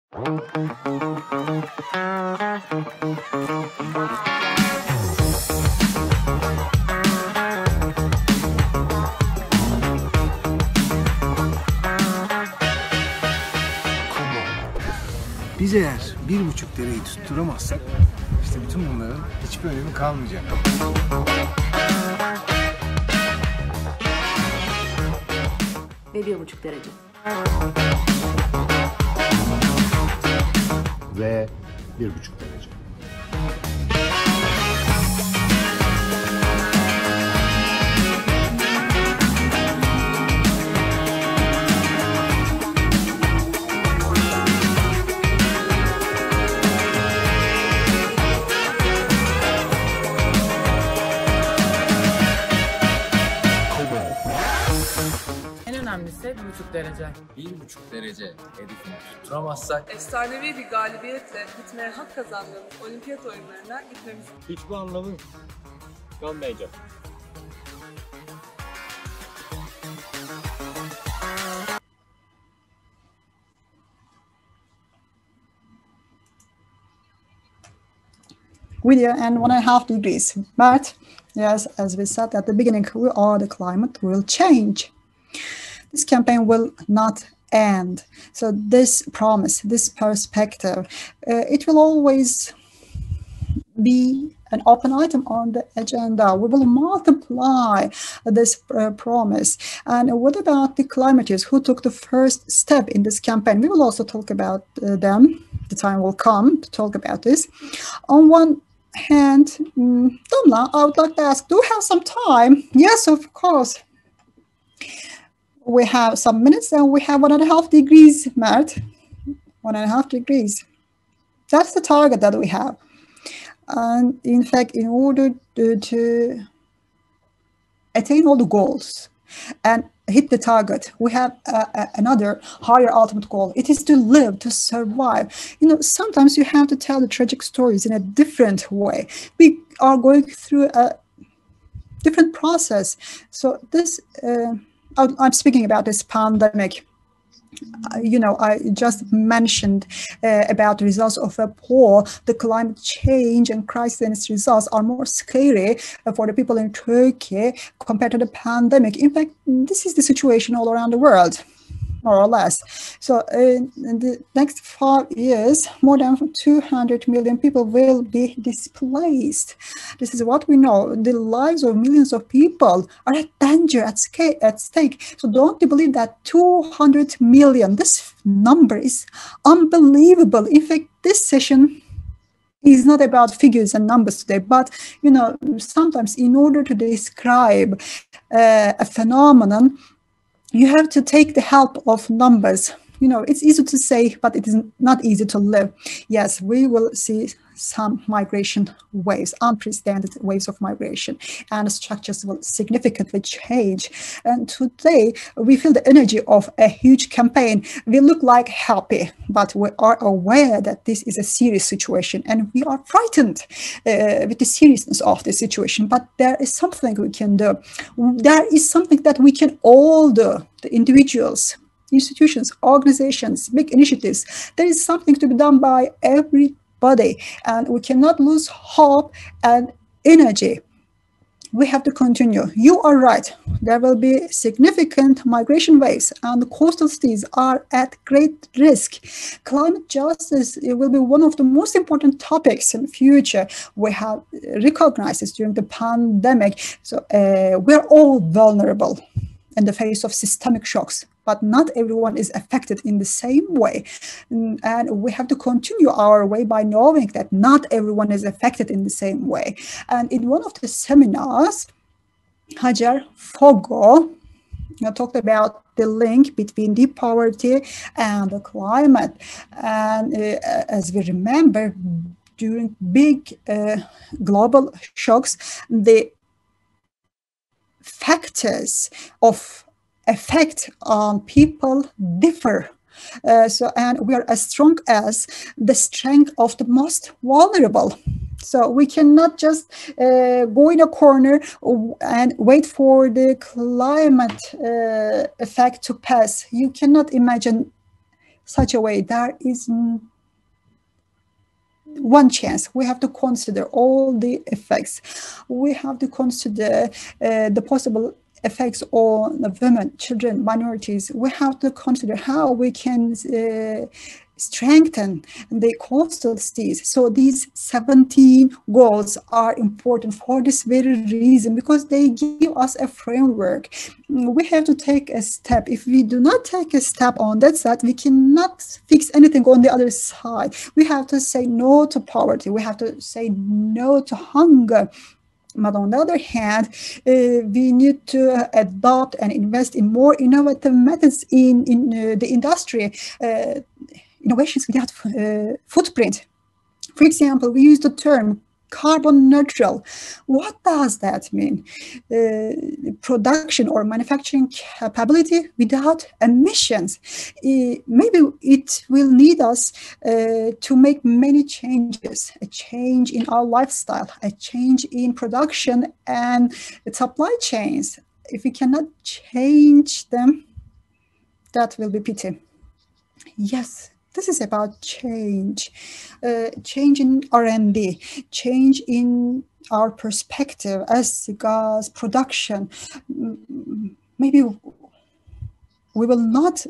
Biz eğer 1,5 dereceyi tutturamazsak işte bütün bunların hiçbir önemi kalmayacak. Ve 1,5 derece. Ve 1,5 derece. Önemlisi 1,5 derece. 1,5 derece hedefini tutturamazsak efsanevi bir galibiyetle gitmeye hak kazandığımız olimpiyat oyunlarına gitmemiz hiçbir anlamı kalmayacak. Video and 1.5 degrees. But yes, as we said at the beginning, we are the climate will change. This campaign will not end. So this promise, this perspective, it will always be an open item on the agenda. We will multiply this promise. And what about the climatists who took the first step in this campaign? We will also talk about them. The time will come to talk about this. On one hand, Damla, I would like to ask, do we have some time? Yes, of course. We have some minutes, and we have 1.5 degrees, Mert. 1.5 degrees. That's the target that we have. And in fact, in order to attain all the goals and hit the target, we have another higher ultimate goal. It is to live, to survive. You know, sometimes you have to tell the tragic stories in a different way. We are going through a different process. So this, I'm speaking about this pandemic. You know, I just mentioned about the results of a poll. The climate change and crisis results are more scary for the people in Turkey compared to the pandemic. In fact, this is the situation all around the world, more or less. So in the next 5 years, more than 200 million people will be displaced. This is what we know. The lives of millions of people are at danger, at stake. So don't believe that 200 million, this number is unbelievable. In fact, this session is not about figures and numbers today, but, you know, sometimes in order to describe a phenomenon, you have to take the help of numbers. You know, it's easy to say, but it is not easy to live. Yes, we will see some migration waves, unprecedented waves of migration, and structures will significantly change. And today, we feel the energy of a huge campaign. We look like happy, but we are aware that this is a serious situation, and we are frightened with the seriousness of the situation. But there is something we can do. There is something that we can all do, the individuals, institutions, organizations, big initiatives. There is something to be done by everybody, and we cannot lose hope and energy. We have to continue. You are right. There will be significant migration waves, and the coastal cities are at great risk. Climate justice, it will be one of the most important topics in the future. We have recognized this during the pandemic. So we're all vulnerable in the face of systemic shocks. but not everyone is affected in the same way. And we have to continue our way by knowing that not everyone is affected in the same way. And in one of the seminars, Hajar Fogo talked about the link between deep poverty and the climate. And as we remember, during big global shocks, the factors of effect on people differ. And we are as strong as the strength of the most vulnerable. So we cannot just go in a corner and wait for the climate effect to pass. You cannot imagine such a way. There is one chance. We have to consider all the effects. We have to consider the possible effects on the women, children, minorities. We have to consider how we can strengthen the coastal cities. So these 17 goals are important for this very reason, because they give us a framework. We have to take a step. If we do not take a step on that side, we cannot fix anything on the other side. We have to say no to poverty. We have to say no to hunger. But on the other hand, we need to adopt and invest in more innovative methods in the industry, innovations without footprint. For example, we use the term carbon neutral. What does that mean? Production or manufacturing capability without emissions. Maybe it will need us to make many changes, a change in our lifestyle, a change in production and supply chains. If we cannot change them, that will be pity. Yes. This is about change, change in R&D, change in our perspective as regards production. Maybe we will not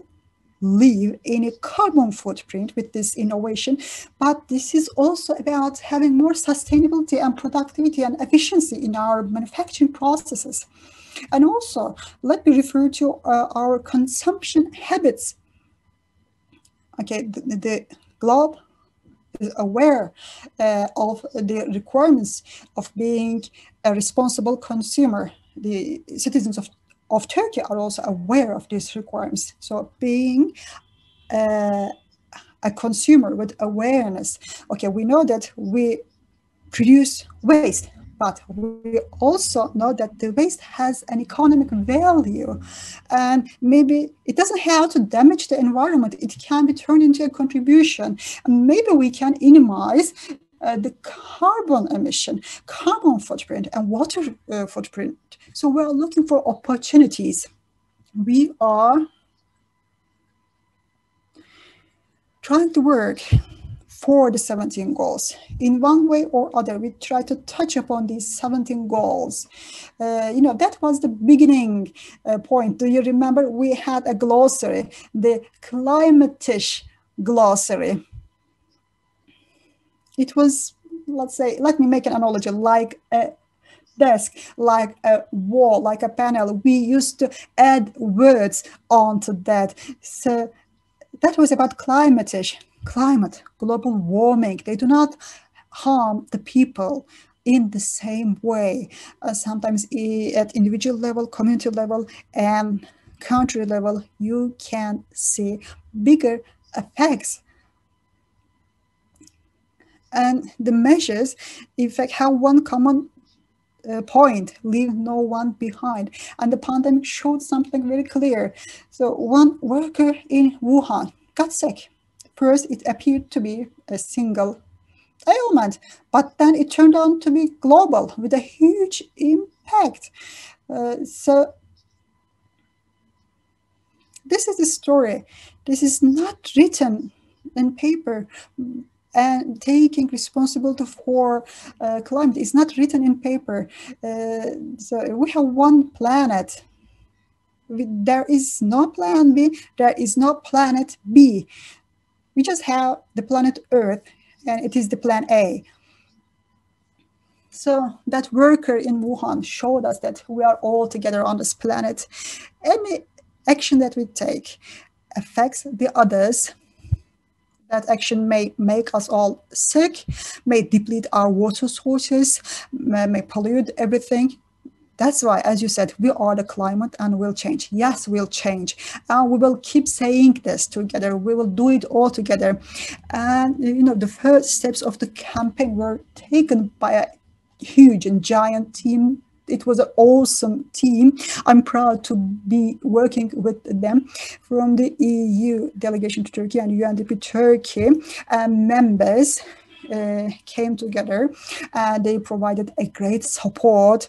leave any carbon footprint with this innovation, but this is also about having more sustainability and productivity and efficiency in our manufacturing processes. And also, let me refer to our consumption habits. Okay, the globe is aware of the requirements of being a responsible consumer. The citizens of Turkey are also aware of these requirements. So being a consumer with awareness, okay, we know that we produce waste, but we also know that the waste has an economic value, and maybe it doesn't have to damage the environment. It can be turned into a contribution. And maybe we can minimize the carbon emission, carbon footprint, and water footprint. So we're looking for opportunities. We are trying to work for the 17 goals. In one way or other, we try to touch upon these 17 goals. That was the beginning point. Do you remember? We had a glossary, the Climate-ish glossary. It was, let's say, let me make an analogy, like a desk, like a wall, like a panel. We used to add words onto that. So that was about climate-ish. Climate, global warming, they do not harm the people in the same way. Sometimes at individual level, community level, and country level, you can see bigger effects. And the measures, in fact, have one common point: leave no one behind. And the pandemic showed something very clear. So one worker in Wuhan got sick. First, it appeared to be a single ailment, but then it turned out to be global with a huge impact. So this is the story. This is not written in paper, and taking responsibility for climate is not written in paper. So we have one planet. There is no plan B. There is no planet B. We just have the planet Earth, and it is the plan A. So that worker in Wuhan showed us that we are all together on this planet. action that we take affects the others, that action may make us all sick, may deplete our water sources, may pollute everything. That's why, as you said, we are the climate and we'll change. Yes, we'll change. And we will keep saying this together. We will do it all together. And, you know, the first steps of the campaign were taken by a huge and giant team. It was an awesome team. I'm proud to be working with them from the EU delegation to Turkey and UNDP Turkey. Members came together and they provided a great support.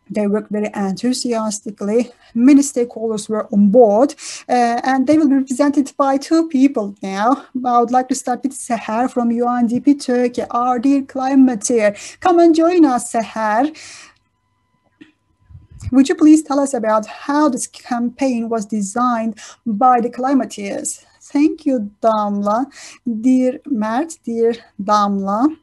They worked very enthusiastically. Many stakeholders were on board, and they will be represented by two people now. I would like to start with Seher from UNDP Turkey, our dear climateer. Come and join us, Seher. Would you please tell us about how this campaign was designed by the climateers? Thank you, Damla. Dear Mert, dear Damla.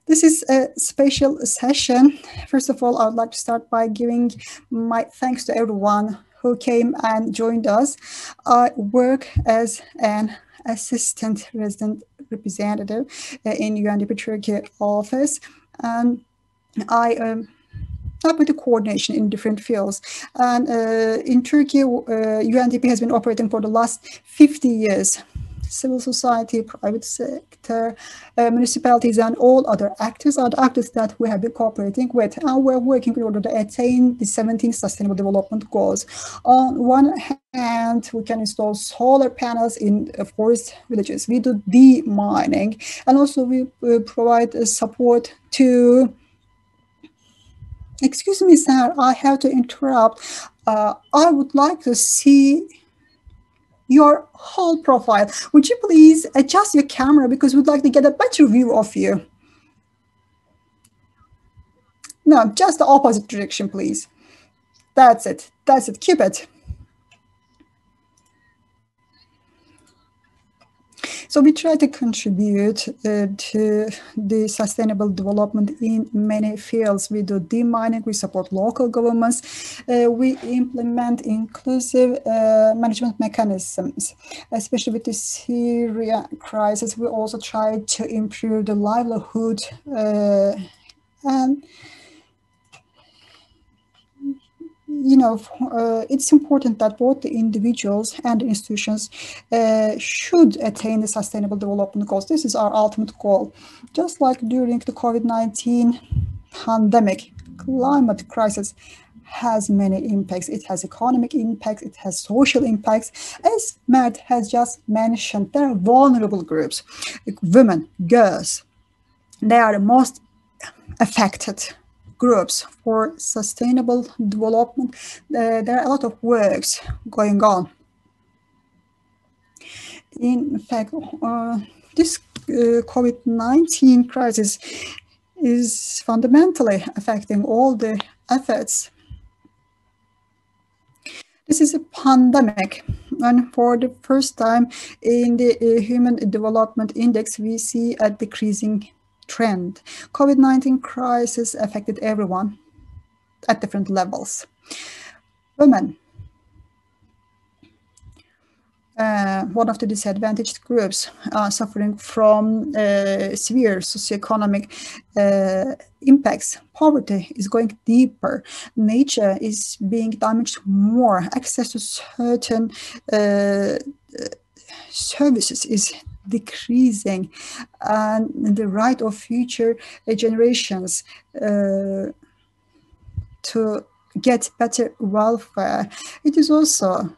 This is a special session. First of all, I would like to start by giving my thanks to everyone who came and joined us. I work as an assistant resident representative in UNDP Turkey office, and I help with the coordination in different fields. And in Turkey, UNDP has been operating for the last 50 years. Civil society, private sector, municipalities, and all other actors are the actors that we have been cooperating with. And we're working in order to attain the 17 Sustainable Development Goals. On one hand, we can install solar panels in forest villages. We do de-mining, and also we provide support to... Excuse me, sir, I have to interrupt. I would like to see your whole profile. Would you please adjust your camera because we'd like to get a better view of you? No, just the opposite direction, please. That's it. That's it. Keep it. So we try to contribute to the sustainable development in many fields. We do de-mining, we support local governments, we implement inclusive management mechanisms, especially with the Syria crisis. We also try to improve the livelihood and you know, it's important that both the individuals and the institutions should attain the Sustainable Development Goals. This is our ultimate goal. Just like during the COVID-19 pandemic, climate crisis has many impacts. It has economic impacts, it has social impacts. As Mert has just mentioned, there are vulnerable groups, like women, girls. They are the most affected groups for sustainable development. There are a lot of works going on. In fact, this COVID-19 crisis is fundamentally affecting all the efforts. This is a pandemic, and for the first time in the Human Development Index, we see a decreasing trend. COVID-19 crisis affected everyone at different levels. Women, one of the disadvantaged groups, suffering from severe socioeconomic impacts. Poverty is going deeper. Nature is being damaged more. Access to certain services is decreasing, and the right of future generations to get better welfare, it is also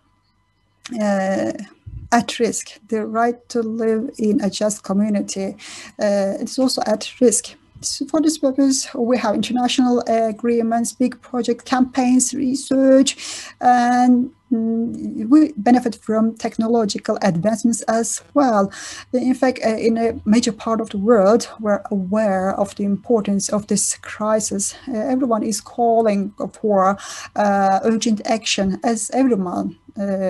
at risk. The right to live in a just community, it's also at risk. So for this purpose, we have international agreements, big project campaigns, research, and we benefit from technological advancements as well. In fact, in a major part of the world, we're aware of the importance of this crisis. Everyone is calling for urgent action, as everyone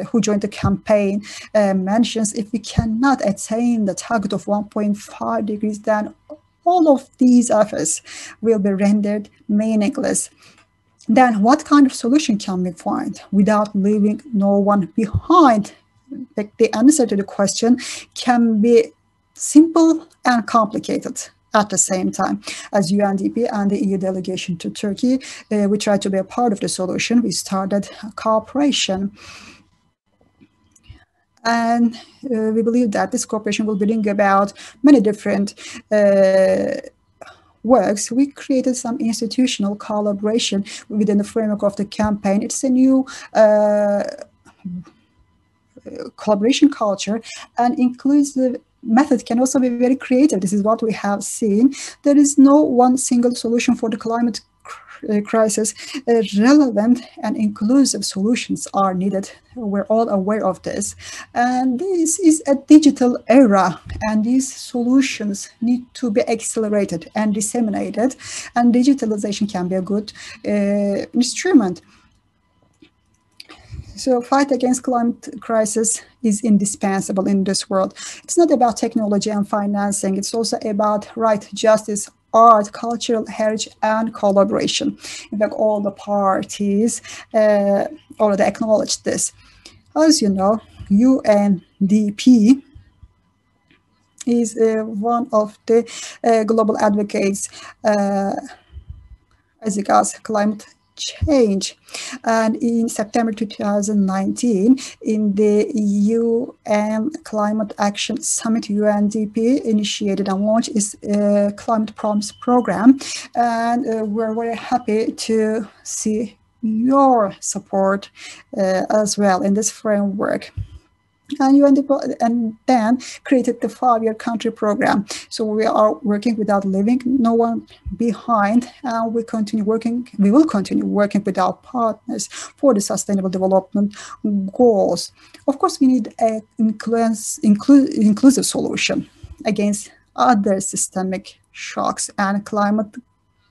who joined the campaign mentions. If we cannot attain the target of 1.5 degrees, then all of these efforts will be rendered meaningless. Then what kind of solution can we find without leaving no one behind? The answer to the question can be simple and complicated at the same time. As UNDP and the EU delegation to Turkey, we try to be a part of the solution. We started cooperation. And we believe that this cooperation will bring about many different works. We created some institutional collaboration within the framework of the campaign. It's a new collaboration culture, and inclusive method can also be very creative. This is what we have seen. There is no one single solution for the climate crisis. Relevant and inclusive solutions are needed. We're all aware of this. And this is a digital era, and these solutions need to be accelerated and disseminated, and digitalization can be a good instrument. So fight against climate crisis is indispensable in this world. It's not about technology and financing. It's also about right, justice, art, cultural heritage, and collaboration. In fact, all the parties already acknowledged this. As you know, UNDP is one of the global advocates as regards climate change. And in September 2019, in the UN Climate Action Summit, UNDP initiated and launched its Climate Promise Program. And we're very happy to see your support as well in this framework. And UNDP and then created the 5-year country program. So we are working without leaving no one behind, and we will continue working with our partners for the sustainable development goals. Of course, we need an inclusive solution against other systemic shocks and climate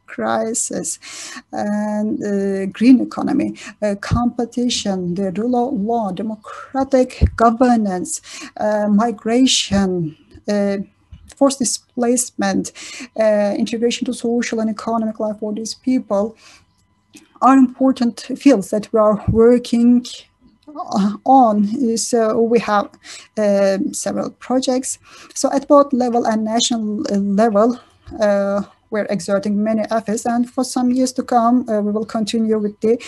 crisis, and green economy, competition, the rule of law, democratic governance, migration, forced displacement, integration to social and economic life for these people are important fields that we are working on. So we have several projects. So at both level and national level, we're exerting many efforts, and for some years to come, we will continue with the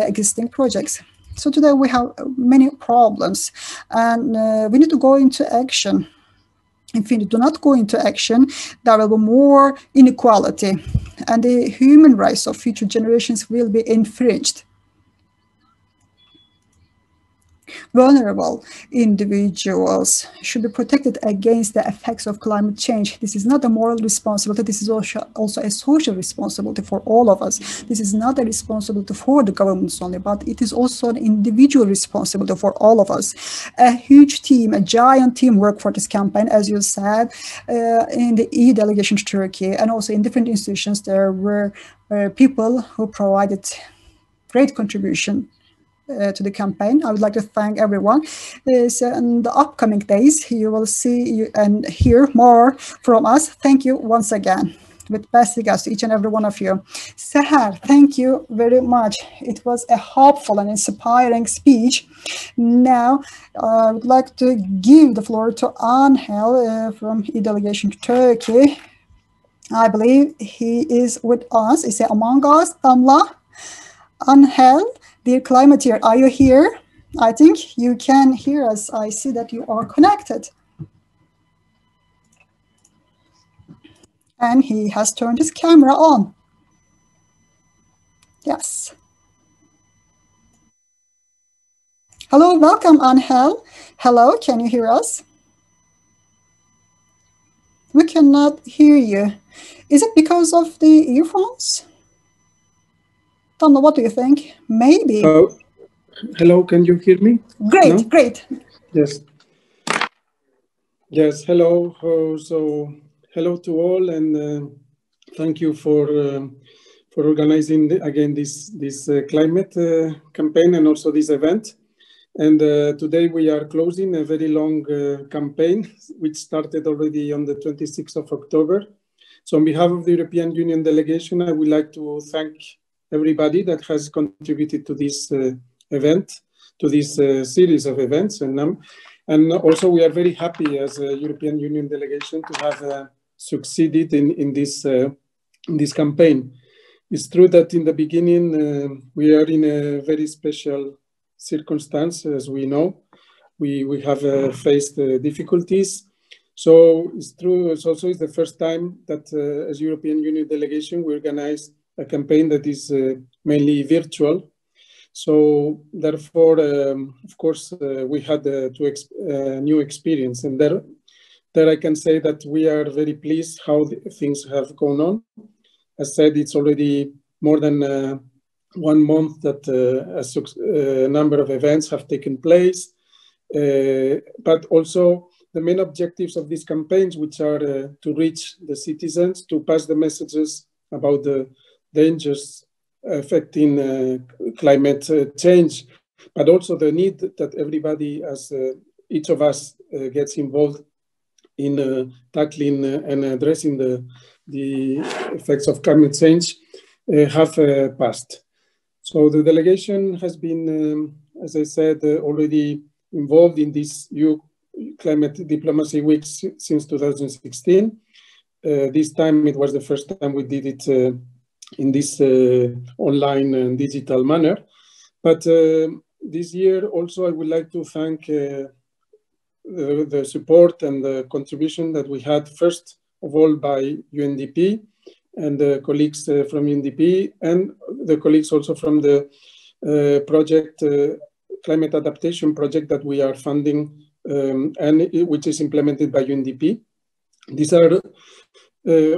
existing projects. So today we have many problems, and we need to go into action. If we do not go into action, there will be more inequality, and the human rights of future generations will be infringed. Vulnerable individuals should be protected against the effects of climate change. This is not a moral responsibility. This is also a social responsibility for all of us. This is not a responsibility for the governments only, but it is also an individual responsibility for all of us. A huge team, a giant team worked for this campaign, as you said, in the EU delegation to Turkey, and also in different institutions. There were people who provided great contribution to the campaign. I would like to thank everyone. So in the upcoming days, you will see and hear more from us. Thank you once again. With best regards to each and every one of you. Seher, thank you very much. It was a hopeful and inspiring speech. Now, I would like to give the floor to Angel from EU delegation to Turkey. I believe he is with us. Is he among us? Damla? Angel? Dear Climateer, are you here? I think you can hear us. I see that you are connected. And he has turned his camera on. Yes. Hello, welcome, Angel. Hello, can you hear us? We cannot hear you. Is it because of the earphones? Damla, what do you think? Maybe. Hello, can you hear me? Great, no? Great. Yes. Yes, hello. So hello to all, and thank you for organizing again this climate campaign and also this event. And today we are closing a very long campaign, which started already on the 26th of October. So on behalf of the European Union delegation, I would like to thank everybody that has contributed to this event, to this series of events. And also we are very happy as a European Union delegation to have succeeded in this campaign. It's true that in the beginning we are in a very special circumstance, as we know. We have faced difficulties. So it's true, it's also the first time that as European Union delegation, we organize a campaign that is mainly virtual. So therefore, of course, we had new experience. And there I can say that we are very pleased how things have gone on. As said, it's already more than 1 month that a number of events have taken place. But also the main objectives of these campaigns, which are to reach the citizens, to pass the messages about the dangers affecting climate change, but also the need that everybody, as each of us gets involved in tackling and addressing the effects of climate change, have passed. So the delegation has been, as I said, already involved in this EU Climate Diplomacy Week since 2016. This time it was the first time we did it in this online and digital manner. But this year also I would like to thank the support and the contribution that we had, first of all by UNDP and the colleagues from UNDP and the colleagues also from the project, Climate Adaptation Project that we are funding and which is implemented by UNDP. These are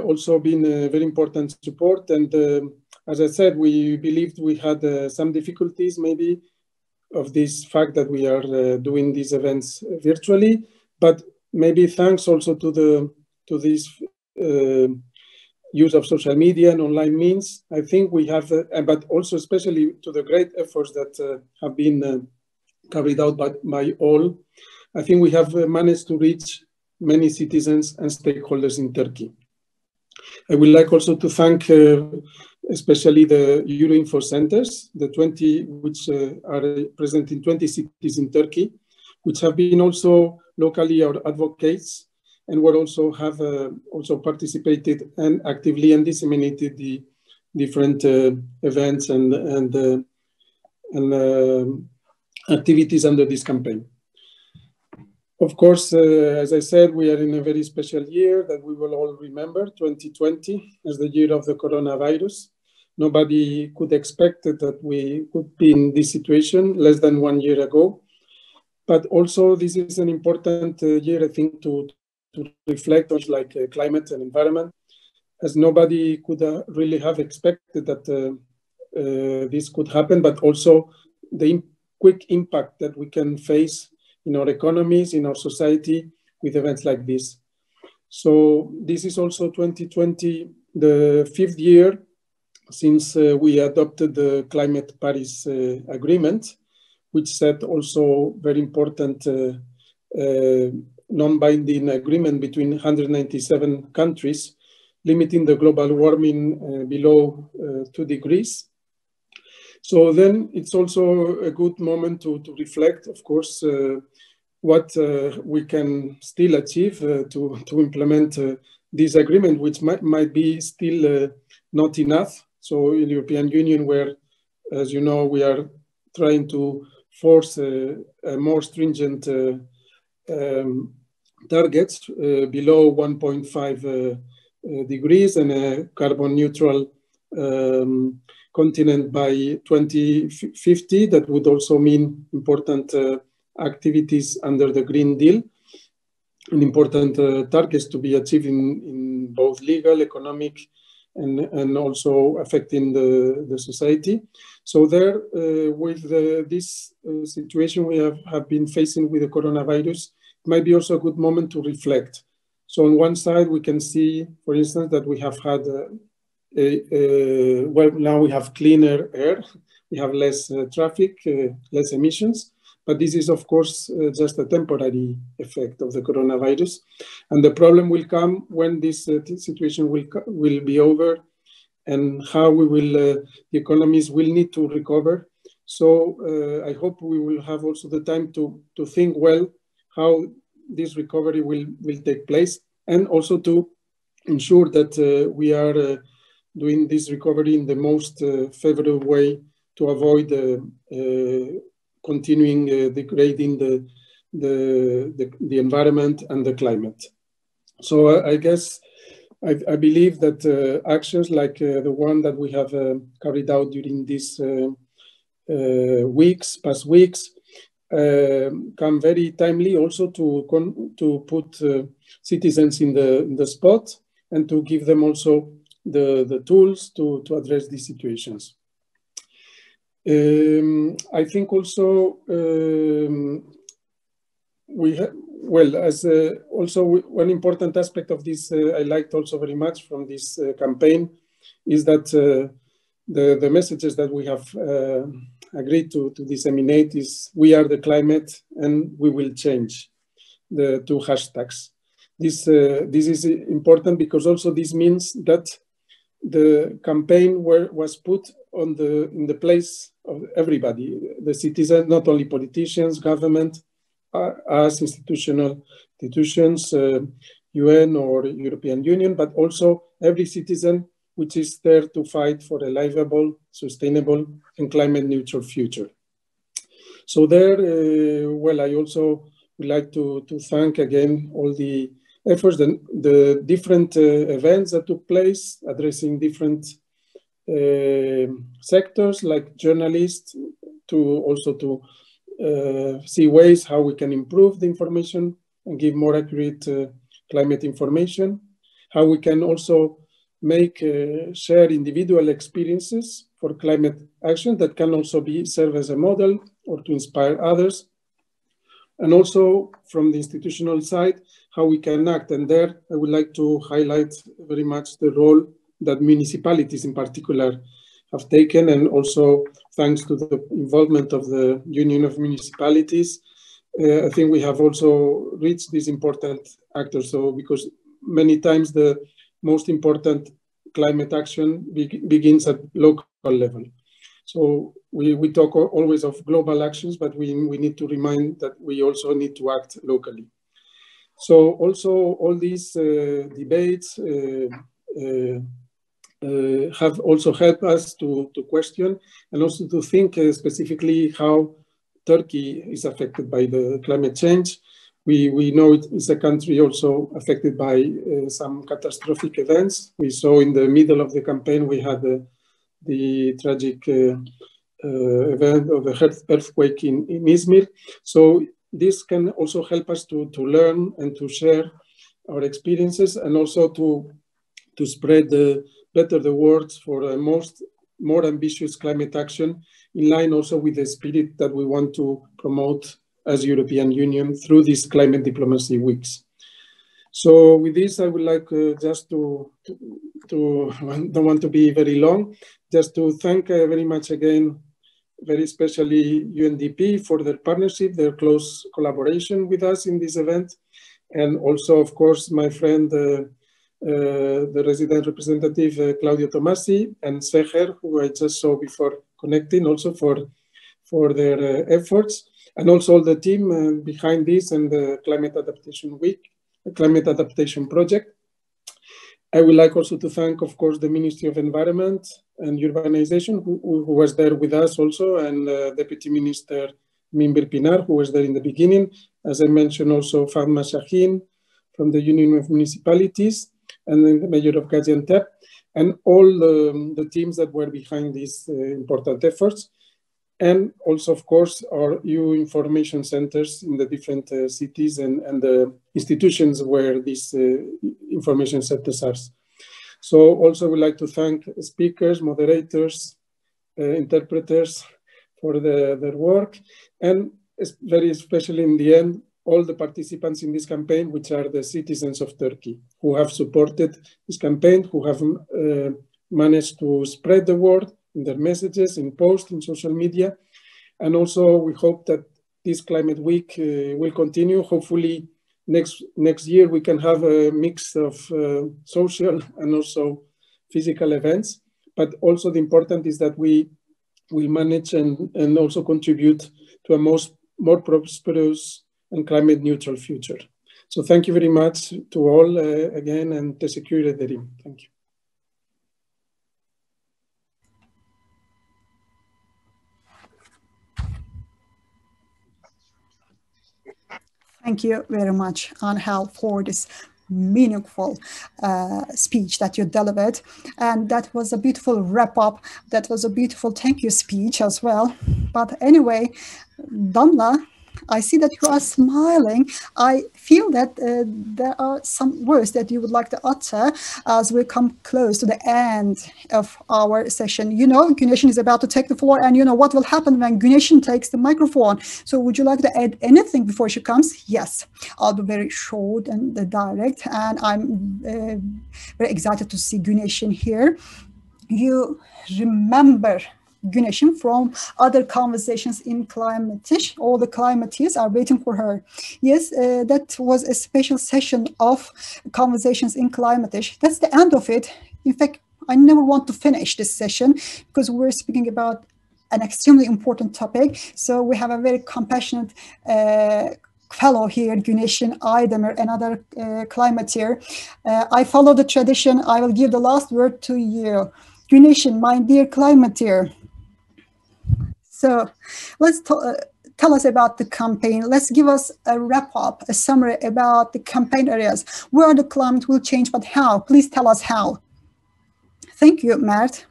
also been very important support. And as I said, we believed we had some difficulties maybe of this fact that we are doing these events virtually, but maybe thanks also to this use of social media and online means, I think we have, but also especially to the great efforts that have been carried out by all, I think we have managed to reach many citizens and stakeholders in Turkey. I would like also to thank especially the Euroinfo centers, the 20 which are present in 20 cities in Turkey, which have been also locally our advocates and will also have also participated and actively and disseminated the different events and activities under this campaign. Of course, as I said, we are in a very special year that we will all remember, 2020, as the year of the coronavirus. Nobody could expect that we could be in this situation less than 1 year ago. But also this is an important year, I think, to reflect on like climate and environment, as nobody could really have expected that this could happen, but also the quick impact that we can face in our economies, in our society, with events like this. So this is also 2020, the 5th year since we adopted the Climate Paris Agreement, which set also very important non-binding agreement between 197 countries, limiting the global warming below 2 degrees. So then it's also a good moment to reflect, of course, what we can still achieve to implement this agreement, which might be still not enough. So in the European Union, where, as you know, we are trying to force a more stringent targets below 1.5 degrees and a carbon neutral continent by 2050. That would also mean important activities under the Green Deal and important targets to be achieved in both legal, economic, and also affecting the society. So there, with this situation we have been facing with the coronavirus, it might be also a good moment to reflect. So on one side, we can see, for instance, that we have had well, now we have cleaner air, we have less traffic, less emissions, but this is of course just a temporary effect of the coronavirus. And the problem will come when this situation will be over and how we will, the economies will need to recover. So I hope we will have also the time to think well how this recovery will take place, and also to ensure that we are doing this recovery in the most favorable way to avoid continuing degrading the environment and the climate. So I guess I believe that actions like the one that we have carried out during these past weeks, come very timely also to put citizens in the spot and to give them also the tools to address these situations. I think also we have, well, as also one important aspect of this I liked also very much from this campaign is that the messages that we have agreed to disseminate is "We are the climate and we will change," the two hashtags. This is important because also this means that the campaign was put in the place of everybody, the citizen, not only politicians, government, us, institutions, UN or European Union, but also every citizen which is there to fight for a livable, sustainable, and climate neutral future. So there, well, I also would like to thank again all the efforts, the different events that took place, addressing different sectors like journalists, to see ways how we can improve the information and give more accurate climate information, how we can also share individual experiences for climate action that can also serve as a model or to inspire others. And also from the institutional side, how we can act. And there I would like to highlight very much the role that municipalities in particular have taken, and also thanks to the involvement of the Union of Municipalities, I think we have also reached these important actors. So because many times the most important climate action begins at local level. So we talk always of global actions, but we need to remind that we also need to act locally. So also all these debates have also helped us to question and also to think specifically how Turkey is affected by the climate change. We know it is a country also affected by some catastrophic events. We saw in the middle of the campaign, we had the tragic event of the earthquake in Izmir. So this can also help us to learn and to share our experiences, and also to spread better the words for a more ambitious climate action, in line also with the spirit that we want to promote as European Union through these climate diplomacy weeks. So with this, I would like just to don't want to be very long, just to thank very much again, very especially UNDP for their partnership, their close collaboration with us in this event. And also, of course, my friend, the resident representative, Claudio Tomasi, and Seher, who I just saw before connecting, also for their efforts. And also the team behind this and the Climate Adaptation Week, the Climate Adaptation Project. I would like also to thank, of course, the Ministry of Environment and Urbanization, who was there with us also, and Deputy Minister Minbir Pinar, who was there in the beginning. As I mentioned, also Fatma Shaheen from the Union of Municipalities, and then the Mayor of Gaziantep, and all the teams that were behind these important efforts. And also, of course, our EU information centers in the different cities and the institutions where these information centers are. So also we'd like to thank speakers, moderators, interpreters for their work, and very especially in the end, all the participants in this campaign, which are the citizens of Turkey, who have supported this campaign, who have managed to spread the word in their messages, in posts, in social media. And also we hope that this Climate Week will continue. Hopefully next year we can have a mix of social and also physical events. but also the important is that we manage and also contribute to a more prosperous and climate neutral future. So thank you very much to all again, and teşekkür ederim. Thank you. Thank you very much, Angel, for this meaningful speech that you delivered. And that was a beautiful wrap up. That was a beautiful thank you speech as well. But anyway, Damla, I see that you are smiling. I feel that there are some words that you would like to utter as we come close to the end of our session. You know, Güneşin is about to take the floor, and you know what will happen when Güneşin takes the microphone. So would you like to add anything before she comes? Yes, I'll be very short and direct, and I'm very excited to see Güneşin here. You remember Güneşin from other conversations in Climate-ish. All the Climate-iers are waiting for her. Yes, that was a special session of conversations in Climate-ish. That's the end of it. In fact, I never want to finish this session because we're speaking about an extremely important topic. So we have a very compassionate fellow here, Güneşin Aydemir, another Climate-ier. I follow the tradition. I will give the last word to you. Güneşin, my dear Climate-ier. So let's tell us about the campaign. Let's give us a wrap up, a summary about the campaign areas. Where the climate will change, but how? Please tell us how. Thank you, Mert.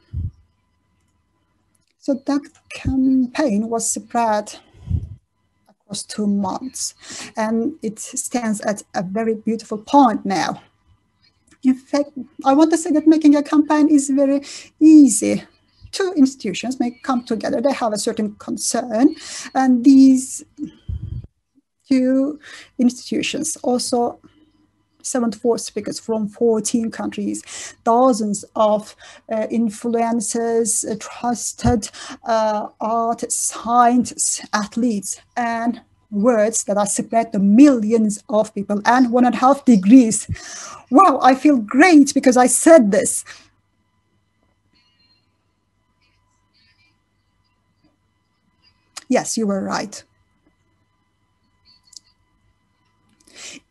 So that campaign was spread across 2 months, and it stands at a very beautiful point now. In fact, I want to say that making a campaign is very easy. 2 institutions may come together, they have a certain concern, and these 2 institutions, also 74 speakers from 14 countries, dozens of influencers, trusted artists, scientists, athletes, and words that are spread to millions of people, and 1.5 degrees. Wow, I feel great because I said this. Yes, you were right.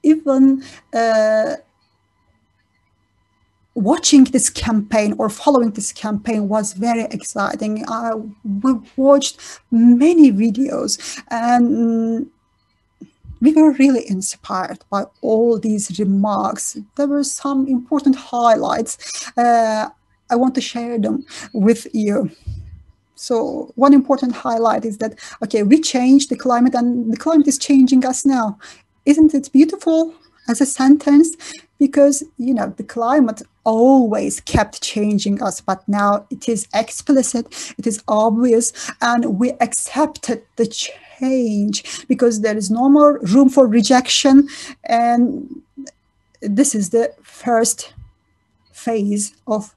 Even watching this campaign or following this campaign was very exciting. We watched many videos, and we were really inspired by all these remarks. There were some important highlights. I want to share them with you. So one important highlight is that, okay, we changed the climate and the climate is changing us now. Isn't it beautiful as a sentence? Because, you know, the climate always kept changing us, but now it is explicit, it is obvious, and we accepted the change because there is no more room for rejection. And this is the first phase of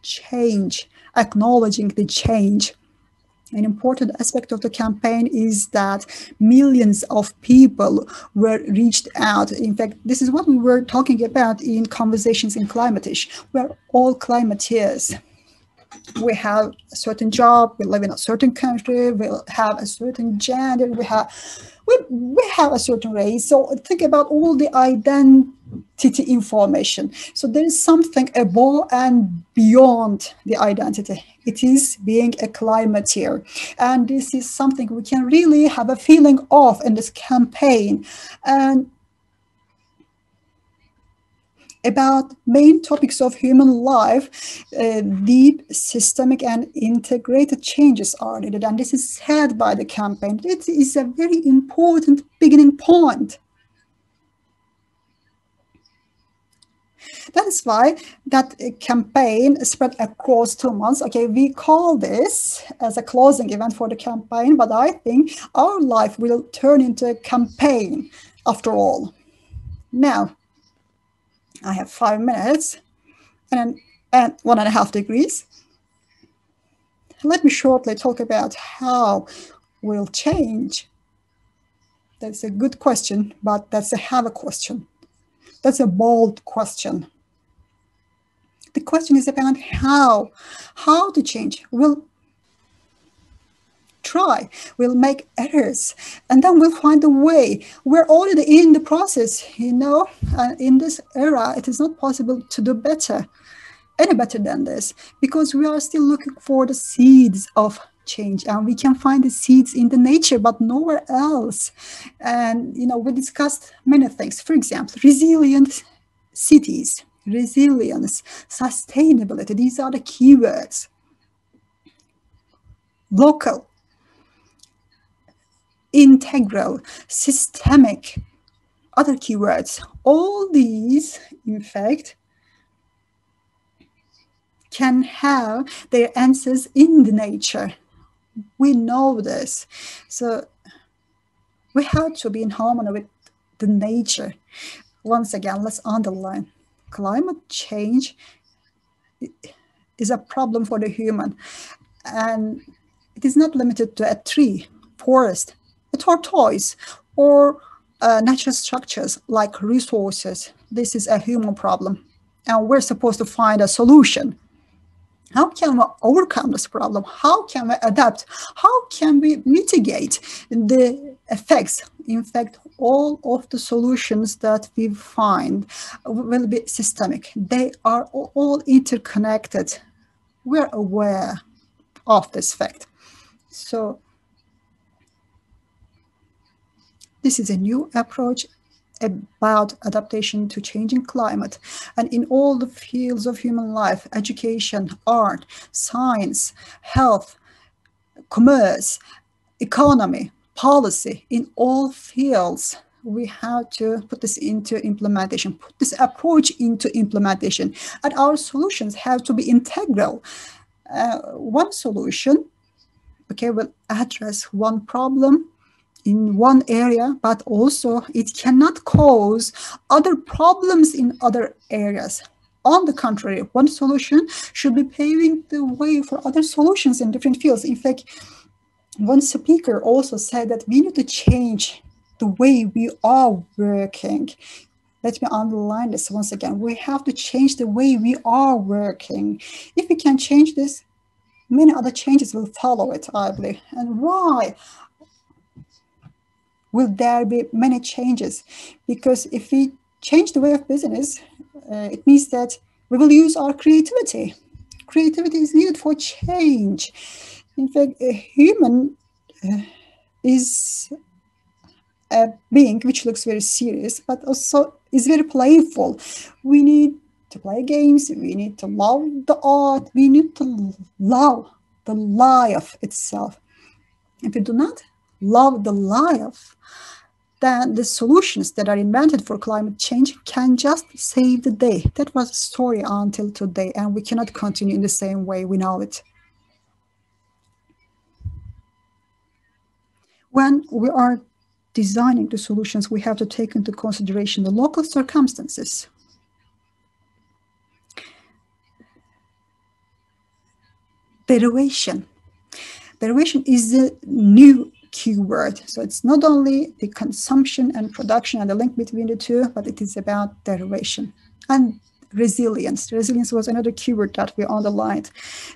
change, acknowledging the change. An important aspect of the campaign is that millions of people were reached out. In fact, this is what we were talking about in Conversations in Climate-ish. We're all Climate-iers. We have a certain job, we live in a certain country, we have a certain gender, we have a certain race. So think about all the identity information. So there is something above and beyond the identity. It is being a Climate-ier. And this is something we can really have a feeling of in this campaign. And about main topics of human life, deep, systemic, and integrated changes are needed. And this is said by the campaign. It is a very important beginning point. That is why that campaign spread across 2 months. Okay, we call this as a closing event for the campaign, but I think our life will turn into a campaign after all. Now, I have 5 minutes and 1.5 degrees. Let me shortly talk about how we'll change. That's a good question, but that's a heavy question. That's a bold question. The The question is about how to change. We'll try, we'll make errors, and then we'll find a way. We're already in the process, you know. In this era, it is not possible to do better, any better than this, because we are still looking for the seeds of change, and we can find the seeds in the nature, but nowhere else. And, you know, we discussed many things. For example, resilient cities, resilience, sustainability, these are the keywords. Local, integral, systemic, other keywords. All these, in fact, can have their answers in the nature. We know this. So we have to be in harmony with the nature. Once again, let's underline, climate change is a problem for the human. And it is not limited to a tree, forest, a tortoise, or natural structures like resources. This is a human problem, and we're supposed to find a solution. How can we overcome this problem? How can we adapt? How can we mitigate the effects? In fact, all of the solutions that we find will be systemic. They are all interconnected. We're aware of this fact. So this is a new approach about adaptation to changing climate. And in all the fields of human life, education, art, science, health, commerce, economy, policy, in all fields, we have to put this into implementation, put this approach into implementation. And our solutions have to be integral. One solution, okay, will address one problem in one area, but also it cannot cause other problems in other areas. On the contrary, one solution should be paving the way for other solutions in different fields. In fact, one speaker also said that we need to change the way we are working. Let me underline this once again. We have to change the way we are working. If we can change this, many other changes will follow it, I believe. And why will there be many changes? Because if we change the way of business, it means that we will use our creativity. Creativity is needed for change. In fact, a human is a being which looks very serious, but also is very playful. We need to play games, we need to love the art, we need to love the life itself. If we do not love the life, then the solutions that are invented for climate change can just save the day. That was the story until today, and we cannot continue in the same way we know it. When we are designing the solutions, we have to take into consideration the local circumstances. Derivation. Derivation is a new keyword. So it's not only the consumption and production and the link between the two, but it is about derivation. And resilience. Resilience was another keyword that we underlined.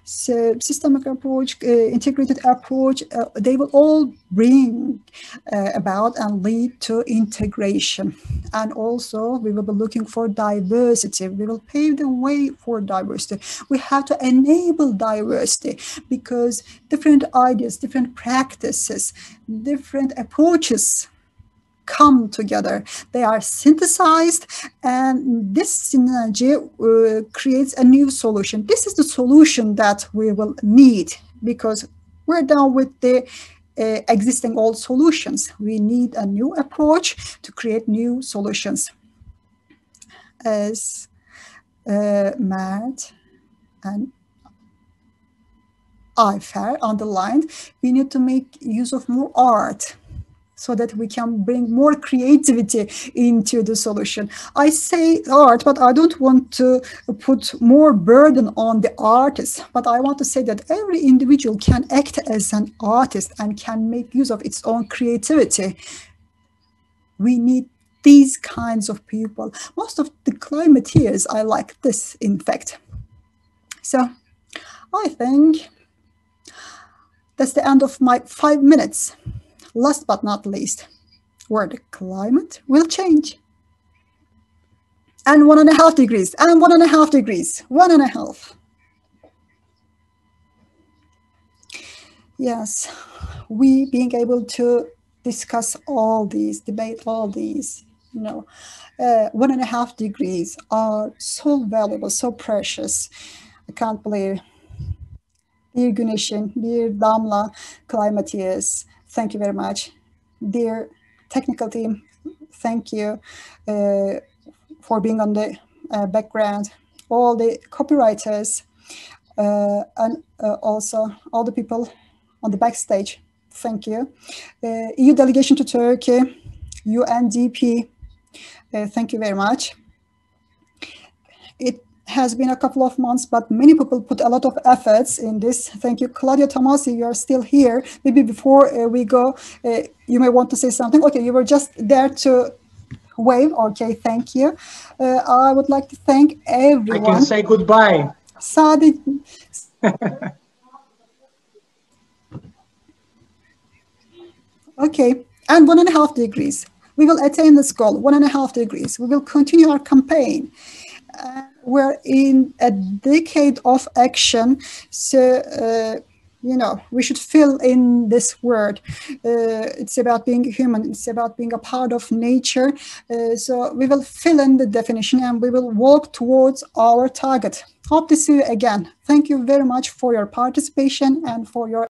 So systemic approach, integrated approach, they will all bring about and lead to integration. And also we will be looking for diversity. We will pave the way for diversity. We have to enable diversity because different ideas, different practices, different approaches come together. They are synthesized, and this synergy creates a new solution. This is the solution that we will need because we're done with the existing old solutions. We need a new approach to create new solutions. As Matt and Ayfer underlined, we need to make use of more art so that we can bring more creativity into the solution. I say art, but I don't want to put more burden on the artist, but I want to say that every individual can act as an artist and can make use of its own creativity. We need these kinds of people. Most of the climateers are like this, in fact. So I think that's the end of my 5 minutes. Last but not least, where the climate will change. And 1.5 degrees, and 1.5 degrees, 1.5. Yes, we being able to discuss all these, debate all these, 1.5 degrees are so valuable, so precious. I can't believe. Dear Güneşin, dear Damla, Climateers, thank you very much. Dear technical team, thank you for being on the background. All the copywriters and also all the people on the backstage, thank you. EU delegation to Turkey, UNDP, thank you very much. It has been a couple of months, but many people put a lot of efforts in this. Thank you. Claudia Tomasi, you are still here. Maybe before we go, you may want to say something. Okay, you were just there to wave. Okay, thank you. I would like to thank everyone. I can say goodbye. Sadi. Okay, and 1.5 degrees. We will attain this goal, 1.5 degrees. We will continue our campaign. We're in a decade of action, so we should fill in this word. It's about being human, it's about being a part of nature. So we will fill in the definition and we will walk towards our target. Hope to see you again. Thank you very much for your participation and for your